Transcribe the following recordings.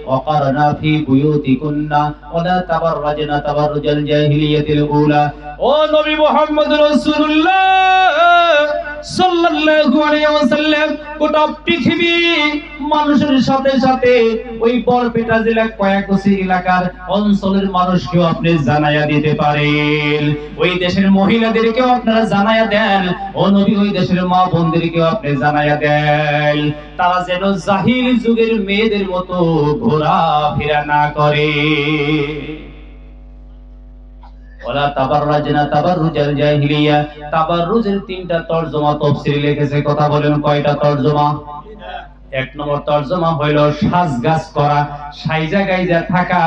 ওয়াকারনা ফি বুয়ুতিকুন্না ওয়ালা তাবাররাজনা তাবাররুজাল জাহিলিয়াতিল উলা। ও নবী মুহাম্মদ রাসূলুল্লাহ সাল্লাল্লাহু আলাইহি ওয়াসাল্লাম, গোটা পৃথিবী মানুষের সাথে সাথে ওই বরপেটা জেলার কয়েকটি এলাকার অঞ্চলের মানুষকেও আপনি জানায়া দিতে পারেন। ওই দেশের মহিলাদেরকেও আপনারা জানায়া দেন, ও নবী ওই দেশের মা বোনদেরকেও আপনি জানায়া দেন, তারা যেন জাহিল যুগের মেয়েদের মতো ঘোরাফেরা না করে। ওয়ালা তাবাররাজনা তাবাররুজাল জাহিলিয়া। তাবাররুজের তিনটা তরজমা তাফসীরে লিখেছে, কথা বলেন কয়টা তরজমা? এক নম্বর তরজমা হইল সাজগাজ করা, সাইজা গাইজা থাকা।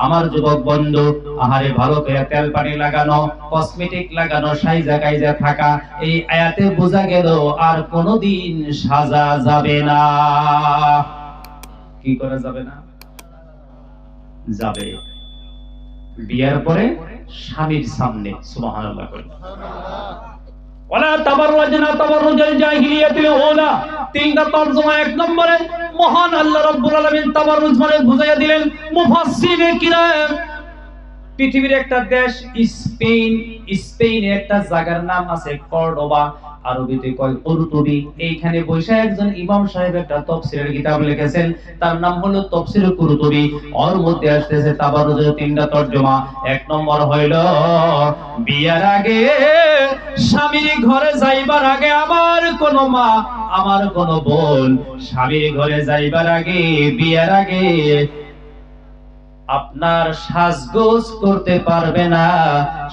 আমার যুবক বন্ধু, আহারে ভালো করে তেল পানি লাগানো, কসমেটিক লাগানো, সাইজা গাইজা থাকা। এই আয়াতে বোঝা গেল আর কোনোদিন সাজা যাবে না। কি করা যাবে না? যাবে বিয়ার পরে স্বামীর সামনে। সুবহানাল্লাহ করেন। ওয়ালা তাবাররাজনা তাবাররুজাল জাহিলিয়াতিল উলা। তিনটা তরজমা। এক নম্বরে মহান আল্লাহ রাব্বুল আলামিন তাবাররুজ মানে বুঝাইয়া দিলেন। মুফাসসিরে কিরাম, পৃথিবীর একটা দেশ স্পেন, স্পেনে একটা জায়গার নাম আছে কর্ডোবা, আরবিতে কয় কুরতুবি। এইখানে বসে একজন ইমাম সাহেব একটা তাফসীরের কিতাব লিখেছেন, তার নাম হলো তাফসীর কুরতুবি। ওর মধ্যে আসতেছে তাবাররুজের তিনটা তরজমা। এক নম্বর হইল বিয়ার আগে, স্বামীর ঘরে যাইবার আগে আমার কোন মা, আমার কোন বোন স্বামীর ঘরে যাইবার আগে, বিয়ার আগে আপনার সাজগোজ করতে পারবে না।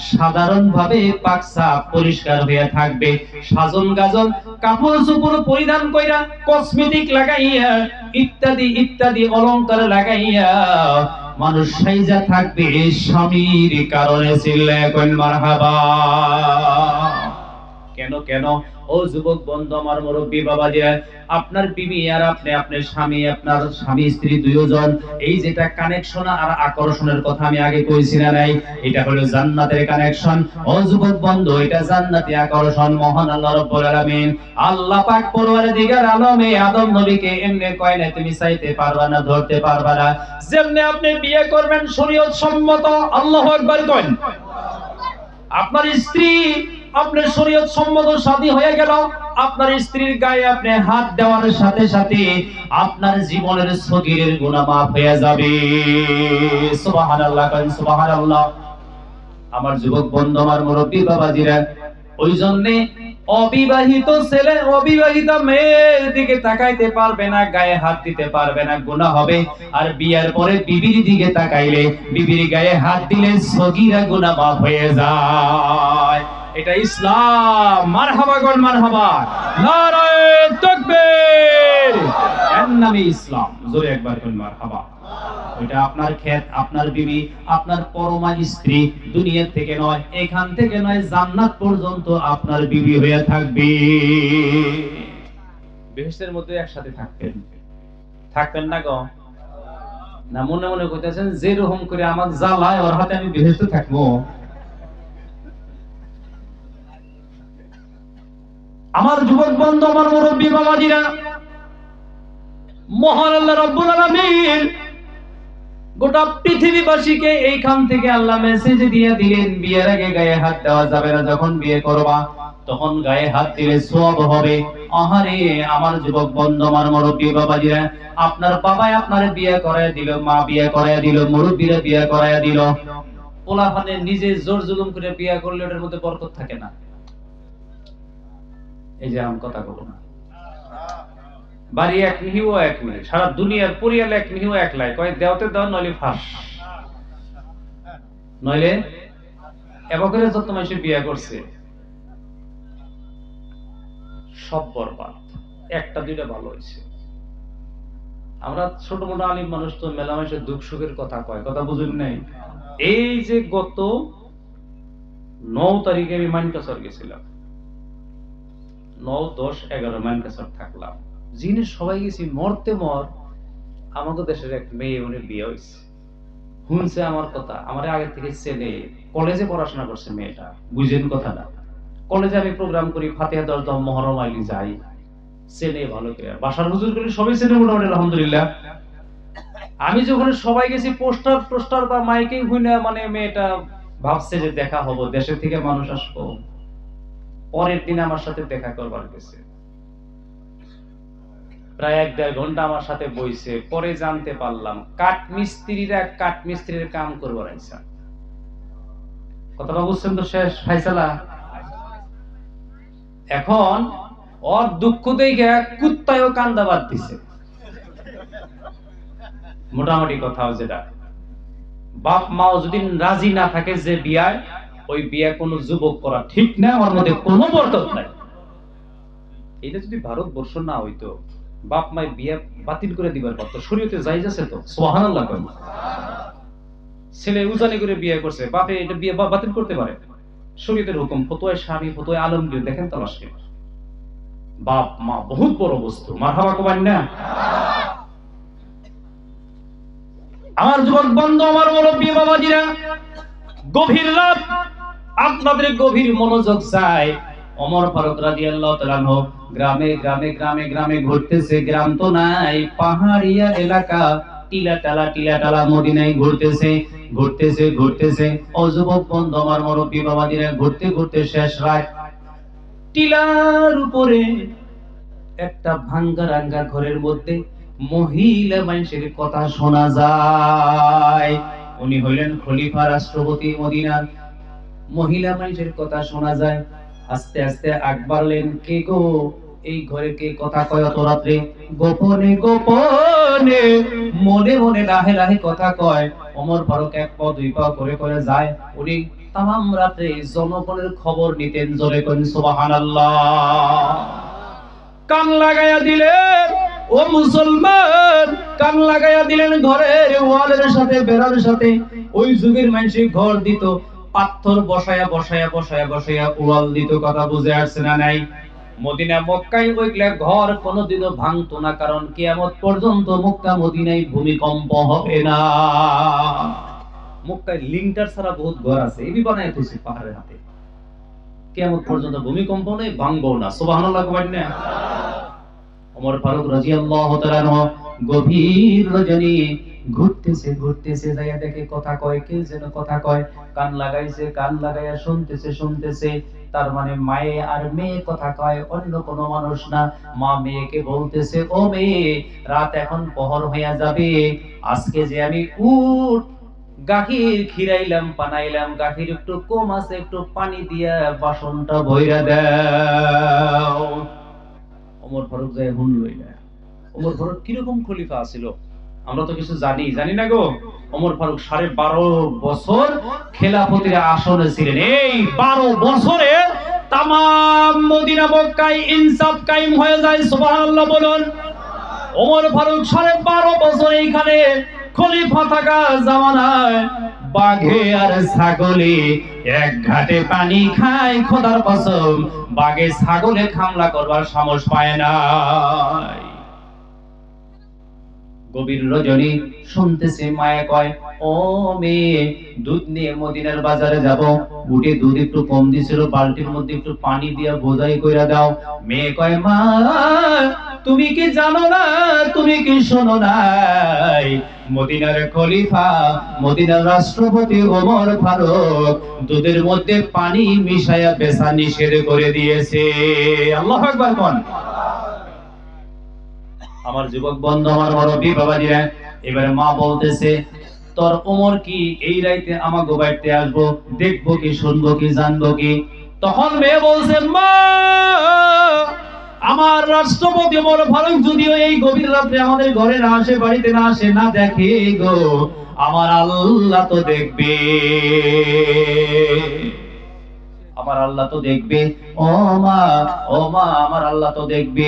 সাধারণভাবে পাকসা পরিষ্কার হয়ে থাকবে, সাজন গাজন কাপড় চোপড় পরিধান কইরা, কসমেটিক লাগাইয়া, ইত্যাদি ইত্যাদি অলংকার লাগাইয়া মানুষ সাইজা থাকবে স্বামীর কারণে। চিল্লায়া কইন মারহাবা। কেন কেন? ও যুবক বন্ধু, আমার মুরব্বী বাবাজিরা, আপনার বিবি আর আপনি, আপনার স্বামী, আপনার স্বামী স্ত্রী দুইজন, এই যেটা কানেকশন আর আকর্ষণের কথা আমি আগে কইছি না নাই, এটা হলো জান্নাতের কানেকশন। ও যুবক বন্ধু, এটা জান্নাতি আকর্ষণ। মহান আল্লাহ রাব্বুল আলামিন, আল্লাহ পাক পরওয়ারদিগার আলমে আদম নবীকে এমনি কয় না তুমি চাইতে পারবা না, ধরতে পারবা না। যেমনি আপনি বিয়ে করবেন শরীয়ত সম্মত, আল্লাহু আকবার কইন। আপনার স্ত্রী, আপনার শরীয়ত সম্মত শাদী হয়ে গেল, আপনার স্ত্রীর গায়ে আপনি হাত দেওয়ার সাথে সাথে আপনার জীবনের সগীরের গুনাহ মাফ হয়ে যাবে। সুবহানাল্লাহ কান সুবহানাল্লাহ। আমার যুবক বন্ধু, আমার মুরব্বী বাবাজিরা, ওই জন্য অবিবাহিত ছেলে অবিবাহিত মেয়ের দিকে তাকাইতে পারবে না, গায়ে হাত দিতে পারবে না, গুনাহ হবে। আর বিয়ার পরে বিবির দিকে তাকাইলে, বিবির গায়ে হাত দিলে সগীরা গুনাহ মাফ হয়ে যায়। এটা ইসলাম। মারহাবা গণ মারহাবা, নারায়ে তাকবীর। এর নামে ইসলাম। জোরে একবার কোন মারহাবা। ওইটা আপনার ক্ষেত, আপনার বিবি, আপনার পরমা স্ত্রী, দুনিয়া থেকে নয়, এখান থেকে নয়, জান্নাত পর্যন্ত আপনার বিবি হয়ে থাকবে। বেহেশতের মধ্যে একসাথে থাকবেন, থাকবেন না গো? না মনে মনে কইতেছেন যে রকম করে আমার জ্বালায় ওর হাতে আমি বেহেশতে থাকবো? আমার যুবক বন্ধু, আমার মুরব্বী বাবাজিরা, মহান আল্লাহ রাব্বুল আলামিন গোটা পৃথিবীবাসীকে এইখান থেকে আল্লাহ মেসেজ দিয়ে দিলেন, বিয়ের আগে গায়ে হাত দেওয়া যাবে না। যখন বিয়ে করবা তখন গায়ে হাত দিলে সওয়াব হবে। আহারে আমার যুবক বন্ধু, আমার মুরব্বী বাবাজিরা, আপনার বাবা আপনার বিয়ে করায় দিল, মা বিয়ে করায় দিল, মুরব্বীরা বিয়ে করায় দিল, পোলাপানে নিজে জোর জুলুম করে বিয়ে করলে ওটার মধ্যে বরকত থাকে না। এই যে আম কথা বলো না, বাড়ি এক মিহিও এক মিহি, সারা দুনিয়ার পরিয়াল এক মিহিও এক লাই, কয় দেওতে দাও নইলে ফাঁস, নইলে এবার করে যত মানুষ বিয়ে করছে সব বরবাদ। একটা দুইটা ভালো হয়েছে। আমরা ছোট মোটো আলিম মানুষ তো মেলা মানুষের দুঃখ সুখের কথা কয়, কথা বুঝুন নাই। এই যে গত 9 তারিখে আমি মানকাসর গেছিলাম, 9, 10, 11 মানকাসর থাকলাম। জিনে সবাই গেছি, মরতে মর আমাদের দেশের এক মেয়ে, উনি বিয়ে হয়েছে, শুনছে আমার কথা, আমার আগে থেকে চেনে, কলেজে পড়াশোনা করছে মেয়েটা, বুঝেন কথাটা। কলেজে আমি প্রোগ্রাম করি, ফাতিহা দরদম মহরম আইলি যাই, চেনে ভালো করে, বাসার হুজুর করি সবাই চেনে মোটামুটি আলহামদুলিল্লাহ। আমি যখন সবাই গেছি পোস্টার টোস্টার বা মাইকিং হইনা, মানে মেয়েটা ভাবছে যে দেখা হবো, দেশে থেকে মানুষ আসবো। পরের দিন আমার সাথে দেখা করবার গেছে, প্রায় 1-1.5 ঘন্টা আমার সাথে বইছে। পরে জানতে পারলাম কাঠমিস্ত্রিরা কাঠমিস্ত্রির কাম করবার আইসা। কথাটা বুঝছেন তো? শেষ ফাইসালা। এখন ওর দুঃখ দেখে কুত্তায়ও কান্দা বাদ দিছে। মোটামুটি কথা যেটা, বাপ মাও যদি রাজি না থাকে যে বিয়ায়, ওই বিয়ে কোনো যুবক করা ঠিক না, ওর মধ্যে কোনো বরকত নাই। এটা যদি ভারতবর্ষ না হইতো, বাপ মায় বিয়ে বাতিল করে দিবার পারতো, শরীয়তে জায়েজ আছে তো, সুবহানাল্লাহ। ছেলে উজানি করে বিয়ে করছে, বাপে এটা বিয়ে বাতিল করতে পারে? শরীয়তের হুকুম, ফতোয়া স্বামী, ফতোয়া আলমগীর, দেখেন তালাশ করে। বাপ মা বহুত বড় বস্তু, মারহাবা কবেন না? আমার যুবক বন্ধু, আমার মুরব্বী বাবাজিরা, গভীর রাত, আপনাদের গভীর মনোযোগ চাই। ওমর ফারুক রাদিয়াল্লাহু তাআলা আনহু গ্রামে গ্রামে গ্রামে গ্রামে ঘুরতেছে। গ্রাম তো নাই, পাহাড়িয়া এলাকা, টিলা টালা মদিনায় ঘুরতেছে ঘুরতেছে ঘুরতেছে। ও যুবক বন্ধু, আমার মুরব্বী বাবাজিরা, ঘুরতে ঘুরতে শেষ রাত, টিলার উপরে একটা ভাঙ্গা রাঙ্গা ঘরের মধ্যে মহিলা মানুষের কথা শোনা যায়। উনি হইলেন খলিফা, রাষ্ট্রপতি মদিনার। মহিলা মানুষের কথা শোনা যায়। আস্তে আস্তে আগ বাড়লেন, কে গো, এই ঘরে কে কথা কয় অত রাত্রে? গোপনে গোপনে, মনে মনে লাহে লাহে কথা কয়। ওমর ফারুক 1 পা 2 পা করে করে যায়। উনি তামাম রাতে জনগণের খবর নিতেন। জোরে করেন সুবহানাল্লাহ। কান লাগাইয়া দিলেন ও মুসলমান, কান লাগাইয়া দিলেন ঘরের ওয়ালের সাথে, বেড়ার সাথে। ওই যুগের মানুষ ঘর দিত পাথর বসায়া বসায়া বসায়া বসায়া ওয়াল দিত। কথা বুঝে আসছে না নাই? মদিনা মক্কায় ওইগুলা ঘর কোনোদিনও ভাঙতো না, কারণ কিয়ামত পর্যন্ত মক্কা মদিনায় ভূমিকম্প হবে না। মক্কায় লিংটার ছাড়া বহুত ঘর আছে, এবি বানায় তুলছে পাহাড়ের হাতে। কিয়ামত পর্যন্ত ভূমিকম্প নেই, ভাঙবো না। সুবহানাল্লাহ কবেন না? ওমর ফারুক রাদিয়াল্লাহু তাআলা আনহু গভীর রজনী ঘুরতেছে ঘুরতেছে, যাইয়া দেখে কথা কয়, কে যেন কথা কয়। কান লাগাইছে, কান লাগাইয়া শুনতেছে শুনতেছে। তার মানে মায়ে আর মেয়ে কথা কয়, অন্য কোনো মানুষ না। মা মেয়েকে বলতেছে, ও মেয়ে, রাত এখন পহর হইয়া যাবে, আজকে যে আমি উট গাখীর খিরাইলাম, বানাইলাম, গাখীর একটু কম আছে, একটু পানি দিয়া বাসনটা ভইরা দাও। ওমর ফারুক যায় হুন লইলা। ওমর ফারুক কিরকম খলিফা ছিল আমরা তো কিছু জানি না গো। ওমর ফারুক 12.5 বছর খেলাফতের আসনে ছিলেন। এই 12 বছরে তামাম মদিনা মক্কায় ইনসাফ কায়েম হয়ে যায়। সুবহানাল্লাহ বলুন। ওমর ফারুক 12.5 বছর এইখানে খলিফা থাকা জামানায় বাঘে আর ছাগলে এক ঘাটে পানি খায়। খোদার কসম, বাঘে ছাগলে হামলা করবার সাহস পায় না। গভীর রজনী শুনতেছে, মায়ে কয়, ও মেয়ে, দুধ নিয়ে মদিনার বাজারে যাব, উঠে দুধ একটু কম দিছিল, বালতির মধ্যে একটু পানি দিয়া বোঝাই কইরা দাও। মেয়ে কয়, মা, তুমি কি জানো না, তুমি কি শোনো নাই, মদিনার খলিফা, মদিনার রাষ্ট্রপতি ওমর ফারুক দুধের মধ্যে পানি মিশায়া বেচা নিষেধ করে দিয়েছে। আল্লাহু আকবার কোন। আমার যুবক বন্ধু, আমার মুরব্বী বাবাজিরা, এবারে মা বলতেছে, তোর ওমর কি এই রাইতে আমাগো বাড়িতে আসবো, দেখবো কি, শুনবো কি, জানবো কি? তখন মেয়ে বলছে, মা, আমার রাষ্ট্রপতি ওমর ফারুক যদিও এই গভীর রাতে আমাদের ঘরে না আসে, বাড়িতে না আসে, না দেখে গো, আমার আল্লাহ তো দেখবে, আমার আল্লাহ তো দেখবে। ও মা, ও মা, আমার আল্লাহ তো দেখবে।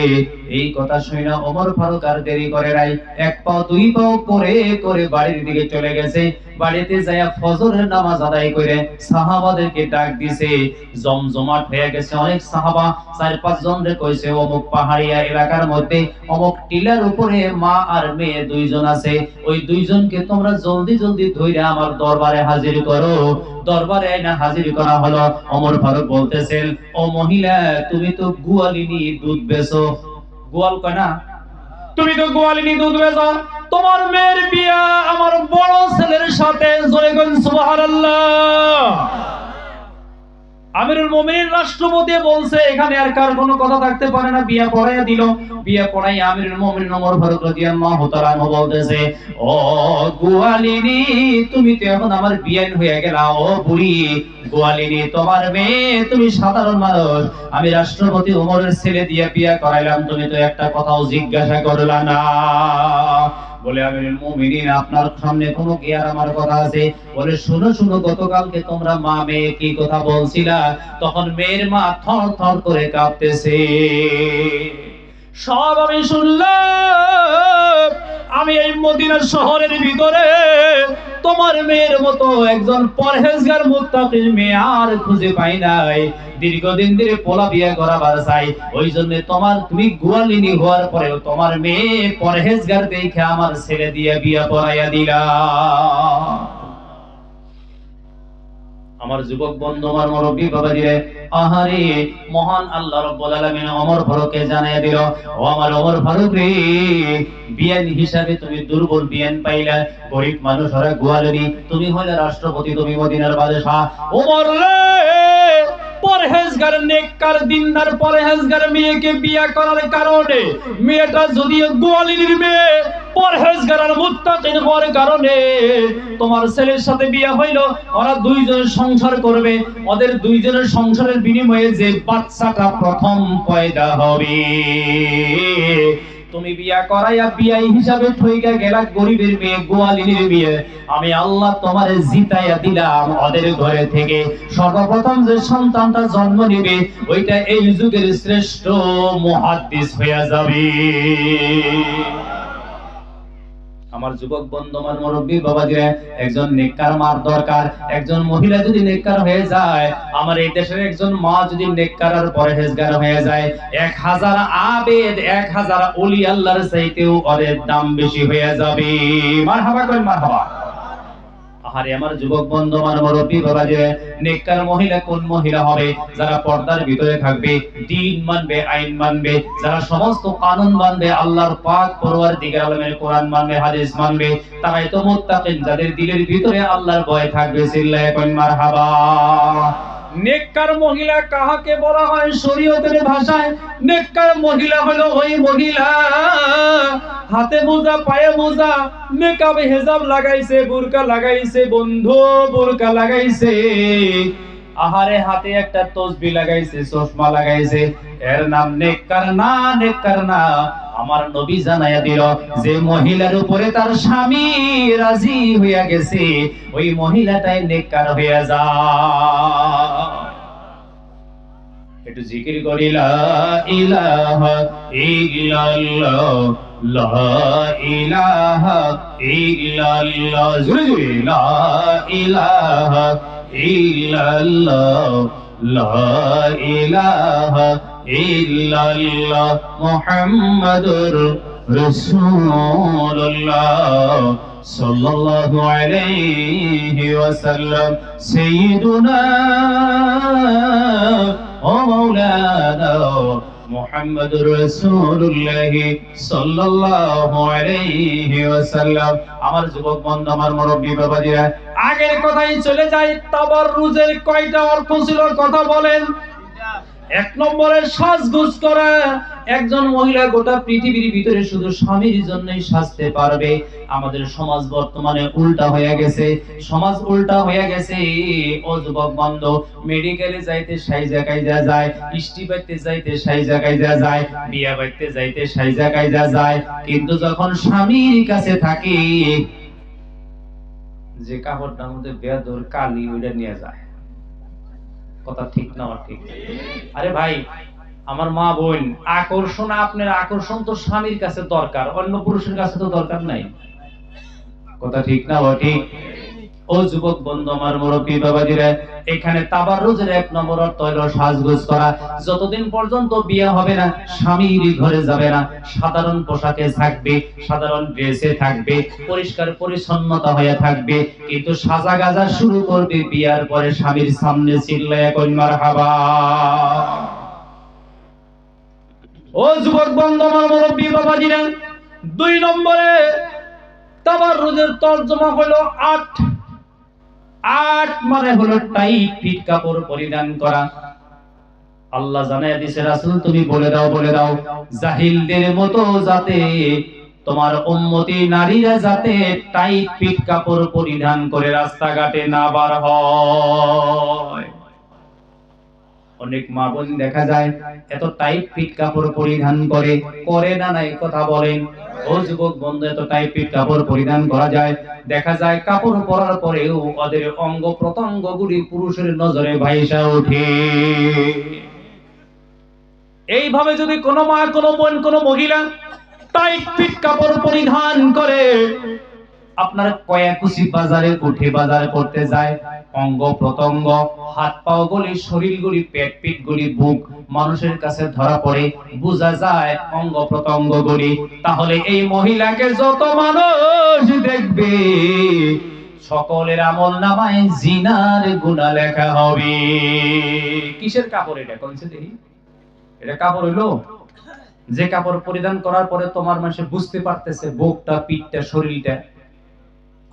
এই কথা শুনে ওমর ফারুক আর দেরি করে নাই, 1 পা 2 পা করে করে বাড়ির দিকে চলে গেছে। বাড়িতে যায়া ফজরের নামাজ আদায় করে সাহাবাদেরকে ডাক দিছে। জমজমাট হয়ে গেছে, অনেক সাহাবা 4-5 জনরে কইছে, অমুক পাহাড়িয়া এলাকার মধ্যে অমুক টিলার উপরে মা আর মেয়ে 2 জন আছে, ওই 2 জনকে তোমরা জলদি জলদি ধইরা আমার দরবারে হাজির করো। দরবারে না হাজির করা হলো। ওমর ফারুক বলতেছেন, ও মহিলা, তুমি তো গোয়ালিনী, দুধ বেচো। গোয়াল কয় না, তুমি তো গোয়ালিনী দুধ বেচো, তোমার মেয়ের বিয়া আমার বড় ছেলের সাথে, জোরে বলেন সুবহানাল্লাহ। আমিরুল মুমিনিন রাষ্ট্রপতি বলছে এখানে আর কার কোনো কথা থাকতে পারে না, বিয়া পড়াইয়া দিল। বিয়া পড়াই আমিরুল মুমিনিন ওমর ফারুক রাদিয়াল্লাহু তাআলা বলতেছে, ও গোয়ালিনী, তুমি তো এখন আমার বিয়ান হয়ে গেলা। ও বুড়ি গোয়ালিনী, তোমার মেয়ে, তুমি সাধারণ মানুষ, আমি রাষ্ট্রপতি ওমরের ছেলে দিয়ে বিয়া করাইলাম, তুমি তো একটা কথাও জিজ্ঞাসা করলা না। বলে আমিরুল মুমিনিন, আপনার সামনে কোনো কি আর আমার কথা আছে? বলে শুনো শুনো, গতকালকে তোমরা মা মেয়ে কি কথা বলছিলা? তখন মেয়ের মা থর থর করে কাঁপতেছে। সব আমি শুনলাম। আমি এই মদিনা শহরের ভিতরে তোমার মেয়ের মতো একজন পরহেজগার মুত্তাকি মেয়ে আর খুঁজে পাই নাই। দীর্ঘদিন ধরে পোলা বিয়ে করাবার চাই, ওই জন্য তুমি গোয়ালিনী হওয়ার পরেও তোমার মেয়ে পরহেজগার দেখে আমার ছেলে দিয়ে বিয়ে পড়াইয়া দিলা। আমার যুবক বন্ধু, আমার মুরব্বী বাবাজিরে, আহারে মহান আল্লাহ রাব্বুল আলামিন ওমর ফারুককে জানাইয়া দিল, ও আমার ওমর ফারুক রে, বিয়ান হিসাবে তুমি দুর্বল বিয়ান পাইলা, গরিব মানুষ ওরা গোয়ালিনী, তুমি হইলে রাষ্ট্রপতি, তুমি মদিনার বাদশা। ওমর রে, পরহেজগার নেককার দিনদার পরহেজগার মেয়েকে বিয়ে করার কারণে, মেয়েটা যদিও গোয়ালিনীর মেয়ে, পরহেজগার আর মুত্তাকিন হওয়ার কারণে তোমার ছেলের সাথে বিয়ে হইল। ওরা দুইজন সংসার করবে, ওদের দুইজনের সংসারের বিনিময়ে যে বাচ্চাটা প্রথম পয়দা হবে, তুমি বিয়া করাইয়া বিয়াই হিসাবে ঠইকা গেলা গরিবের মেয়ে, গোয়ালিনীর মেয়ে। আমি আল্লাহ তোমারে জিতাইয়া দিলাম, ওদের ঘরে থেকে সর্বপ্রথম যে সন্তানটা জন্ম নেবে, ওইটা এই যুগের শ্রেষ্ঠ মুহাদ্দিস হয়ে যাবে। আমার যুবক বন্ধু, আমার মুরব্বী বাবাজিরা, একজন নেককার মার দরকার। একজন মহিলা যদি নেককার হয়ে যায়, আমার এই দেশের একজন মা যদি নেককার আর পরহেজগার হয়ে যায়, 1000 আবেদ 1000 ওলি আল্লাহর চাইতেও ওদের দাম বেশি হয়ে যাবে। মারহাবা করেন, মারহাবা। আরে আমার যুবক বন্ধু, আমার মুরব্বী বাবাজিরা, নেককার মহিলা কোন মহিলা হবে? যারা পর্দার ভিতরে থাকবে, দ্বীন মানবে, আইন মানবে, যারা সমস্ত কানুন মানবে, আল্লাহর পাক পরওয়ারদিগার আলমের কোরআন মানবে, হাদিস মানবে, তারাই তো মুত্তাকিন, যাদের দিলের ভিতরে আল্লাহর ভয় থাকবে। চিল্লায়ে কোন মারহাবা। নেককার মহিলা কাহাকে বলা হয় শরীয়তের ভাষায়? নেককার মহিলা হলো ওই মহিলা, হাতে মোজা, পায়ে মোজা, মেকআপ হিজাব লাগাইছে, বুরকা লাগাইছে, বন্ধু বুরকা লাগাইছে, আহারে হাতে একটা তসবিহ লাগাইছে, চশমা লাগাইছে, এর নাম নেককার না? নেককার না। আমার নবী জানাইয়া দিল, যে মহিলার উপরে তার স্বামী রাজি হইয়া গেছে, ওই মহিলাটাই নেককার হইয়া যায়। একটু জিকির করি, লা ইলাহা ইল্লাল্লাহ, লা ইলাহা ইল্লাল্লাহ, জোরে জোরে, লা ইলাহা ইল্লাল্লাহ, লা ইলাহা ইল্লাল্লাহ, মুহাম্মাদুর রাসূলুল্লাহ সাল্লাল্লাহু আলাইহি ওয়াসাল্লাম। সাইয়্যিদুনা ও মাওলানা মুহাম্মাদুর রাসূলুল্লাহ সাল্লাল্লাহু আলাইহি ওয়াসাল্লাম। আমার যুবক বন্ধু, আমার মুরব্বী বাবাজিরা, আগের কথাই চলে যায়। তাবাররুজের কয়টা অর্থ ছিল কথা বলেন? এক নম্বরে সাজগোজ করা। একজন মহিলা গোটা পৃথিবীর ভিতরে শুধু স্বামীর জন্যই সাজতে পারবে। আমাদের সমাজ বর্তমানে উল্টা হয়ে গেছে, সমাজ উল্টা হয়ে গেছে। ও যুবক বন্ধু, মেডিকেলে যাইতে সাইজা কাইজা যায়, ইষ্টি বাইতে যাইতে সাইজা কাইজা যায়, বিয়া বাইতে যাইতে সাইজা কাইজা যায়, কিন্তু যখন স্বামীর কাছে থাকে, যে কাপড়টার মধ্যে বেদর কালি, ওইটা নিয়ে যায়। কথা ঠিক না? ঠিক। আরে ভাই, আমার মা বোন, আকর্ষণ, আপনার আকর্ষণ তো স্বামীর কাছে দরকার, অন্য পুরুষের কাছে তো দরকার নাই। কথা ঠিক না? ঠিক। ও যুবক বন্ধু, আমার মুরব্বী বাবাজিরা, এখানে তাবাররুজের এক নম্বর অর্থ হলো সাজগোজ করা। যতদিন পর্যন্ত বিয়ে হবে না, স্বামীর ঘরে যাবে না, সাধারণ পোশাকে থাকবে, সাধারণ ড্রেসে থাকবে, পরিষ্কার পরিচ্ছন্নতা হয়ে থাকবে, কিন্তু সাজা গাজা শুরু করবে বিয়ার পরে স্বামীর সামনে। চিল্লায়া কই মারহাবা। ও যুবক বন্ধু, আমার মুরব্বী বাবাজিরা, দুই নম্বরে তাবাররুজের তরজমা হলো আট। আট মানে হলো টাইট ফিট কাপড় পরিধান করা। আল্লাহ জানায় দিয়েছে, রাসূল তুমি বলে দাও জাহিলদের মতো যাতে তোমার উম্মতি নারীরা যাতে টাইট ফিট কাপড় পরিধান করে রাস্তাঘাটে না বার হয়। অনেক মা বোন দেখা যায় এত টাইট ফিট কাপড় পরিধান করে না নাই কথা বলেন। ও যুবক বন্ধু, এত টাইট ফিট কাপড় পরিধান করা যায়, দেখা যায় কাপড় পরার পরেও ওদের অঙ্গ প্রত্যঙ্গগুলি পুরুষের নজরে ভাইসা ওঠে। এইভাবে যদি কোনো মা, কোনো বোন, কোনো মহিলা টাইট ফিট কাপড় পরিধান করে আপনার কয়াকুচি বাজারে উঠে বাজার করতে যায়, অঙ্গ প্রত্যঙ্গ, হাত পা গুলি, শরীর গুলি, পেট পিঠ গুলি, বুক মানুষের কাছে ধরা পড়ে, বোঝা যায় অঙ্গ প্রত্যঙ্গ গুলি, তাহলে এই মহিলাকে যত মানুষ দেখবে সকলের আমল নামায় জিনার গুনাহ লেখা হবে। কিসের কাপড় এটা? কোনছে দেখি, এটা কাপড় হইলো যে কাপড় পরিধান করার পরে তোমার মানুষ বুঝতে পারতেছে বুকটা, পিঠটা, শরীরটা।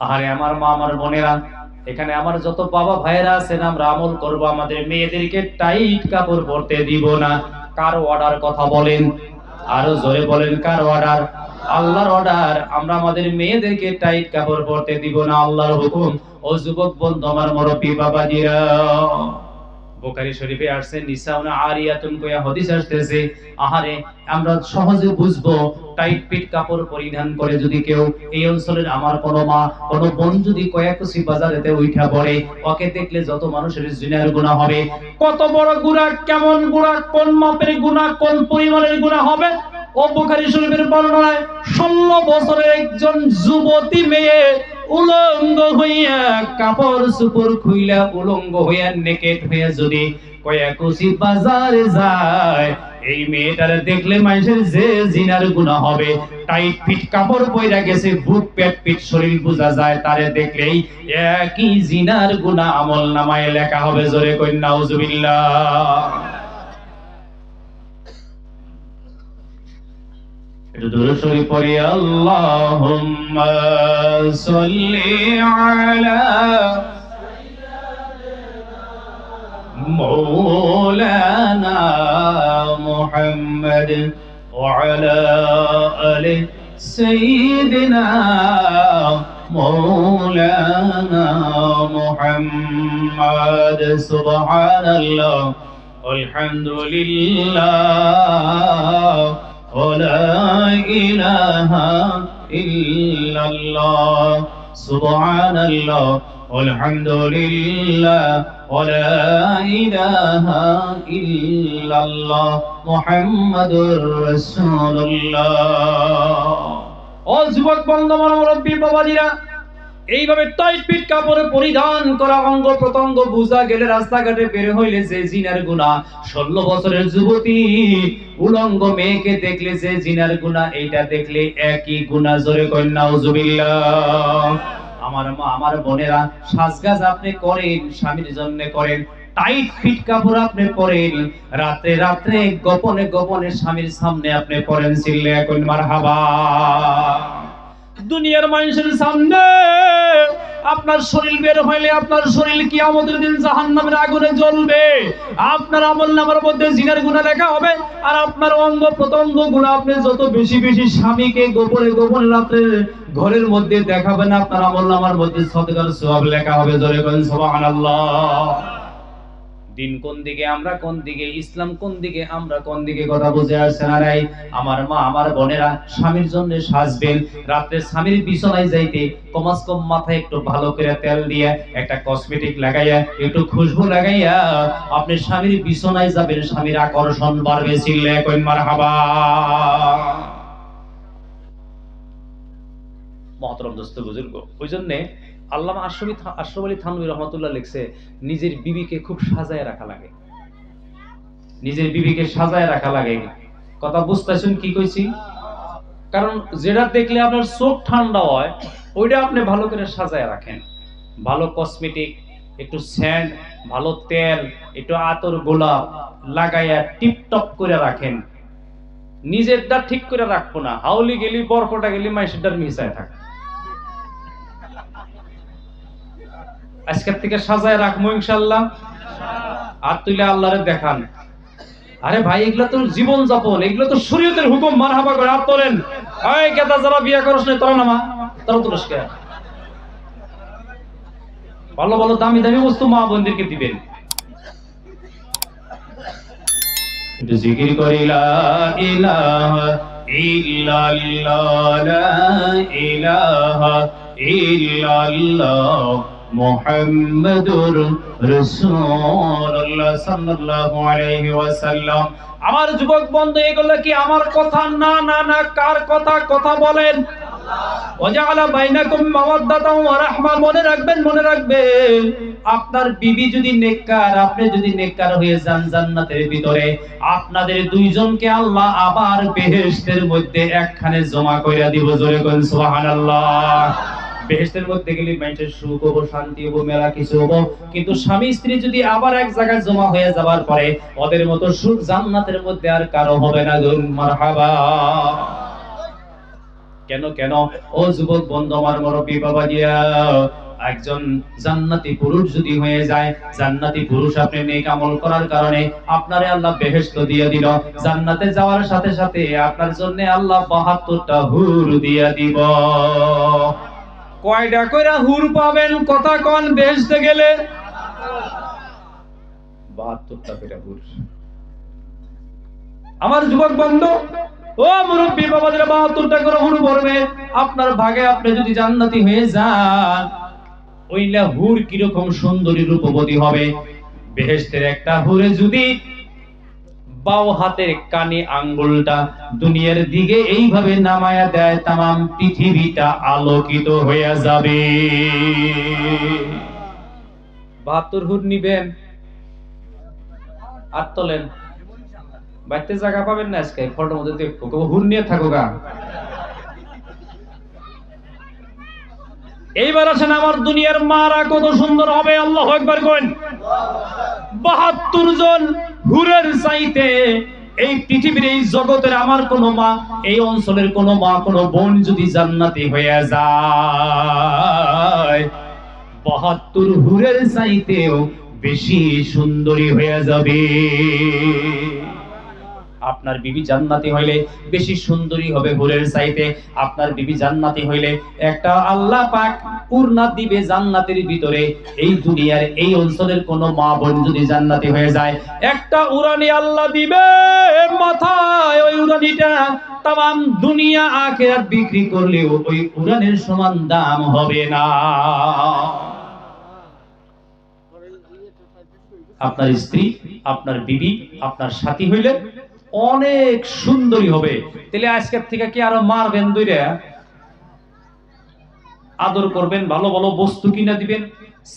আরে আমার মা, আমার বোনেরা, এখানে আমার যত বাবা ভাইয়েরা আছেন, আমরা আমল করব, আমাদের মেয়েদেরকে টাইট কাপড় পরতে দিব না। কার অর্ডার কথা বলেন? আরো জোরে বলেন, কার অর্ডার? আল্লাহর অর্ডার। আমরা আমাদের মেয়েদেরকে টাইট কাপড় পরতে দিব না, আল্লাহর হুকুম। ও যুবক বন্ধু, আমার মুরব্বি বাবাজিরা, বুখারী শরীফে আসছে নিসাউনা আরিয়াতুন কয়া হাদিস আসছে। আহারে আমরা সহজে বুঝবো, টাইট ফিট কাপড় পরিধান করে যদি কেউ এই অঞ্চলের আমার কোন মা, কোন বোন যদি কয়াকুচি বাজারেতে উঠা পড়ে, ওকে দেখলে যত মানুষের জিনার গুনাহ হবে। কত বড় গুনাহ, কেমন গুনাহ, কোন মাপের গুনাহ, কোন পরিমাণের গুনাহ হবে? ও বুখারী শরীফের বর্ণনায় 16 বছরের একজন যুবতী মেয়ে উলঙ্গ হইয়া, কাপড় চোপড় খুইলা উলঙ্গ হইয়া, নেকেট হইয়া যদি কয়াকুচি বাজারে যায়, এই মেয়েটারে দেখলে মানুষের যে জিনার গুনাহ হবে। টাইট ফিট কাপড় পয়রা গেছে, বুক পেট পিঠ শরীর বোঝা যায়, তারে দেখলেই একই জিনার গুনাহ আমল নামায় লেখা হবে। জোরে কই নাউজুবিল্লাহ। দুরূদ শরীফ পড়ি, আল্লাহুম্মা সাল্লি আলা মাওলানা মুহাম্মদ ওয়া আলা আলি সাইয়্যিদিনা মাওলানা মুহাম্মদ। সুবহানাল্লাহ আলহামদুলিল্লাহ ولا إله إلا الله سبحان الله والحمد لله ولا إله إلا الله محمد رسول الله। ও যুবক বন্ধু, আমার মুরব্বি বাবাজিরা, এইভাবে টাইট ফিট কাপড় পরিধান করা, অঙ্গ প্রত্যঙ্গ বুঝা গেলে রাস্তাঘাটে বের হইলে যে জিনার গুনাহ, 16 বছরের যুবতী উলঙ্গ মেয়েকে দেখলে যে জিনার গুনাহ, এইটা দেখলে একই গুনাহ। জোরে কই নাউজুবিল্লাহ। আমার মা, আমার বোনেরা, সাজগাজ আপনি করেন, স্বামীর জন্য করেন, টাইট ফিট কাপড় আপনি পরেন, রাতে রাতে গোপনে গোপনে স্বামীর সামনে আপনি পরেন, চিল্লায়া কইন মারহাবা। দুনিয়ার মানুষের সামনে আপনার শরীর বের হইলে আপনার শরীর কিয়ামতের দিন জাহান্নামের আগুনে জ্বলবে। আপনার আমলনামার মধ্যে জিনার গুনাহ লেখা হবে, আর আপনার অঙ্গ প্রত্যঙ্গ গুনাহ আপনি যত বেশি বেশি স্বামীকে গোপনে গোপনে রাতে ঘরের মধ্যে দেখাবেন, আপনার আমলনামার মধ্যে সদকার সওয়াব লেখা হবে। জোরে বলেন সুবহানাল্লাহ। দিন কোন দিকে, আমরা কোন দিকে, ইসলাম কোন দিকে, আমরা কোন দিকে, কথা বুঝে আসছে না নাই? আমার মা, আমার বোনেরা, স্বামীর জন্য সাজবেন, রাতে স্বামীর বিছানায় যাইতে কমাস কম মাথায় একটু ভালো করে তেল দিয়ে, একটা কসমেটিক লাগাইয়া, একটু খুশবু লাগাইয়া আপনি স্বামীর বিছানায় যাবেন, স্বামীর আকর্ষণ বাড়বে। চিল্লায়া কইন মারহাবা। মহতরম দোস্ত বুজুর্গ, ওই জন্য আল্লামা আশরাফ আলী থানভী রহমাতুল্লাহ লিখছে, নিজের বিবিকে খুব সাজায় রাখা লাগে, নিজের বিবিকে সাজায় রাখা লাগে। কথা বুঝতেছেন কি কইছি? কারণ যেটা দেখলে আপনার চোখ ঠান্ডা হয়, ওইটা আপনি ভালো করে সাজায় রাখেন। ভালো কসমেটিক, একটু স্যান্ড, ভালো তেল, একটু আতর গোলাপ লাগাইয়া টিপটপ করে রাখেন। নিজেরটা ঠিক করে রাখবো না, হাউলি গেলি বরপটা গেলি মাইসেরটার মিশায় থাক। আজকের থেকে সাজায় রাখবো ইনশাআল্লাহ। আর তুইলে আল্লাহরে দেখান, আরে ভাই এগুলো তো জীবন যাপন, এগুলো তো শরীয়তের হুকুম, মারহাবা করে হাত তোলেন। এই কেতা যারা বিয়ে করছ না তোরা নামা, তোরা তুলস কে? ভালো ভালো দামি দামি বস্তু মা বোনদেরকে দিবেন। একটু জিকির করি লা ইলাহা ইল্লাল্লাহ, লা ইলাহা ইল্লাল্লাহ মুহাম্মাদুর রাসূলুল্লাহ সাল্লাল্লাহু আলাইহি ওয়াসাল্লাম। আমার যুবক বন্ধু, এগুলো কি আমার কথা? না না না, কার কথা? কথা বলেন। ওয়াজআলা বাইনাকুম মাওয়াদ্দাতাও ওয়া রাহমা। মনে রাখবেন, মনে রাখবেন, আপনার বিবি যদি নেককার, আপনি যদি নেককার হয়ে যান, জান্নাতের ভিতরে আপনাদের দুইজনকে আল্লাহ আবার বেহেশতের মধ্যে একখানে জমা কইরা দিব। জোরে কোন সুবহানাল্লাহ। বেহেশতের মধ্যে গেলে মানুষের সুখ হবো, শান্তি হবো, মেলা কিছু হবো। কিন্তু স্বামী স্ত্রী যদি আবার এক জায়গায় জমা হয়ে যাবার পরে ওদের মতো সুখ জান্নাতের মধ্যে আর কারো হবে না। মারহাবা। কেন কেন? ও যুবক বন্ধু, আমার মুরব্বী বাবা দিয়া, একজন জান্নাতি পুরুষ যদি হয়ে যায়, জান্নাতি পুরুষ আপনি নেক আমল করার কারণে আপনারে আল্লাহ বেহেশত দিয়ে দিল। জান্নাতে যাওয়ার সাথে সাথে আপনার জন্য আল্লাহ ৭২টা হুর দিয়ে দিব। কয়টা কইরা হুর পাবেন? কথা কোন? বেহেশতে গেলে ৭২টা কইরা হুর। আমার যুবক বন্ধু, ও মুরব্বী বাবাদের, ৭২টা করে হুর পড়বে আপনার ভাগে। আপনি যদি জান্নাতি হয়ে যান, ওইলা হুর কিরকম সুন্দরী রূপবতী হবে। বেহেশতের একটা হুরে যদি বাও হাতের কানে আঙ্গুলটা দুনিয়ার দিকে এইভাবে নামায়া দেয়, তামাম পৃথিবীটা আলোকিত হয়ে যাবে। ৭২ হুর নিবেন, আর তোলেন। বাইতে জায়গা পাবেন না, আজকে ফটোর মধ্যে দেখবো হুর নিয়ে থাকো গা। এইবার আসেন, আমার দুনিয়ার মারা কত সুন্দর হবে। আল্লাহু আকবার করেন। ৭২ জন হুরের চাইতে এই পৃথিবীর, এই জগতের আমার কোন মা, এই অঞ্চলের কোন মা, কোন বোন যদি জান্নাতি হয়ে যায়, ৭২ হুরের চাইতেও বেশি সুন্দরী হয়ে যাবে। আপনার বিবি জান্নাতি হইলে বেশি সুন্দরী হবে হুরের চাইতে। আপনার বিবি জান্নাতি হইলে একটা আল্লাহ পাক উড়না দিবে জান্নাতের ভিতরে। এই দুনিয়ার এই অঞ্চলের কোন মা বোন যদি জান্নাতি হয়ে যায়, একটা উড়ানি আল্লাহ দিবে মাথায়। ওই উড়ানিটা তাম দুনিয়া আখিরাত বিক্রি করলেও ওই উড়ানের সমান দাম হবে না। আপনার স্ত্রী, আপনার বিবি, আপনার সাথী হইলে অনেক সুন্দরী হবে। তাহলে আজকের থেকে কি আরো মারবেন, দইরা আদর করবেন, ভালো ভালো বস্তু কিনা দিবেন,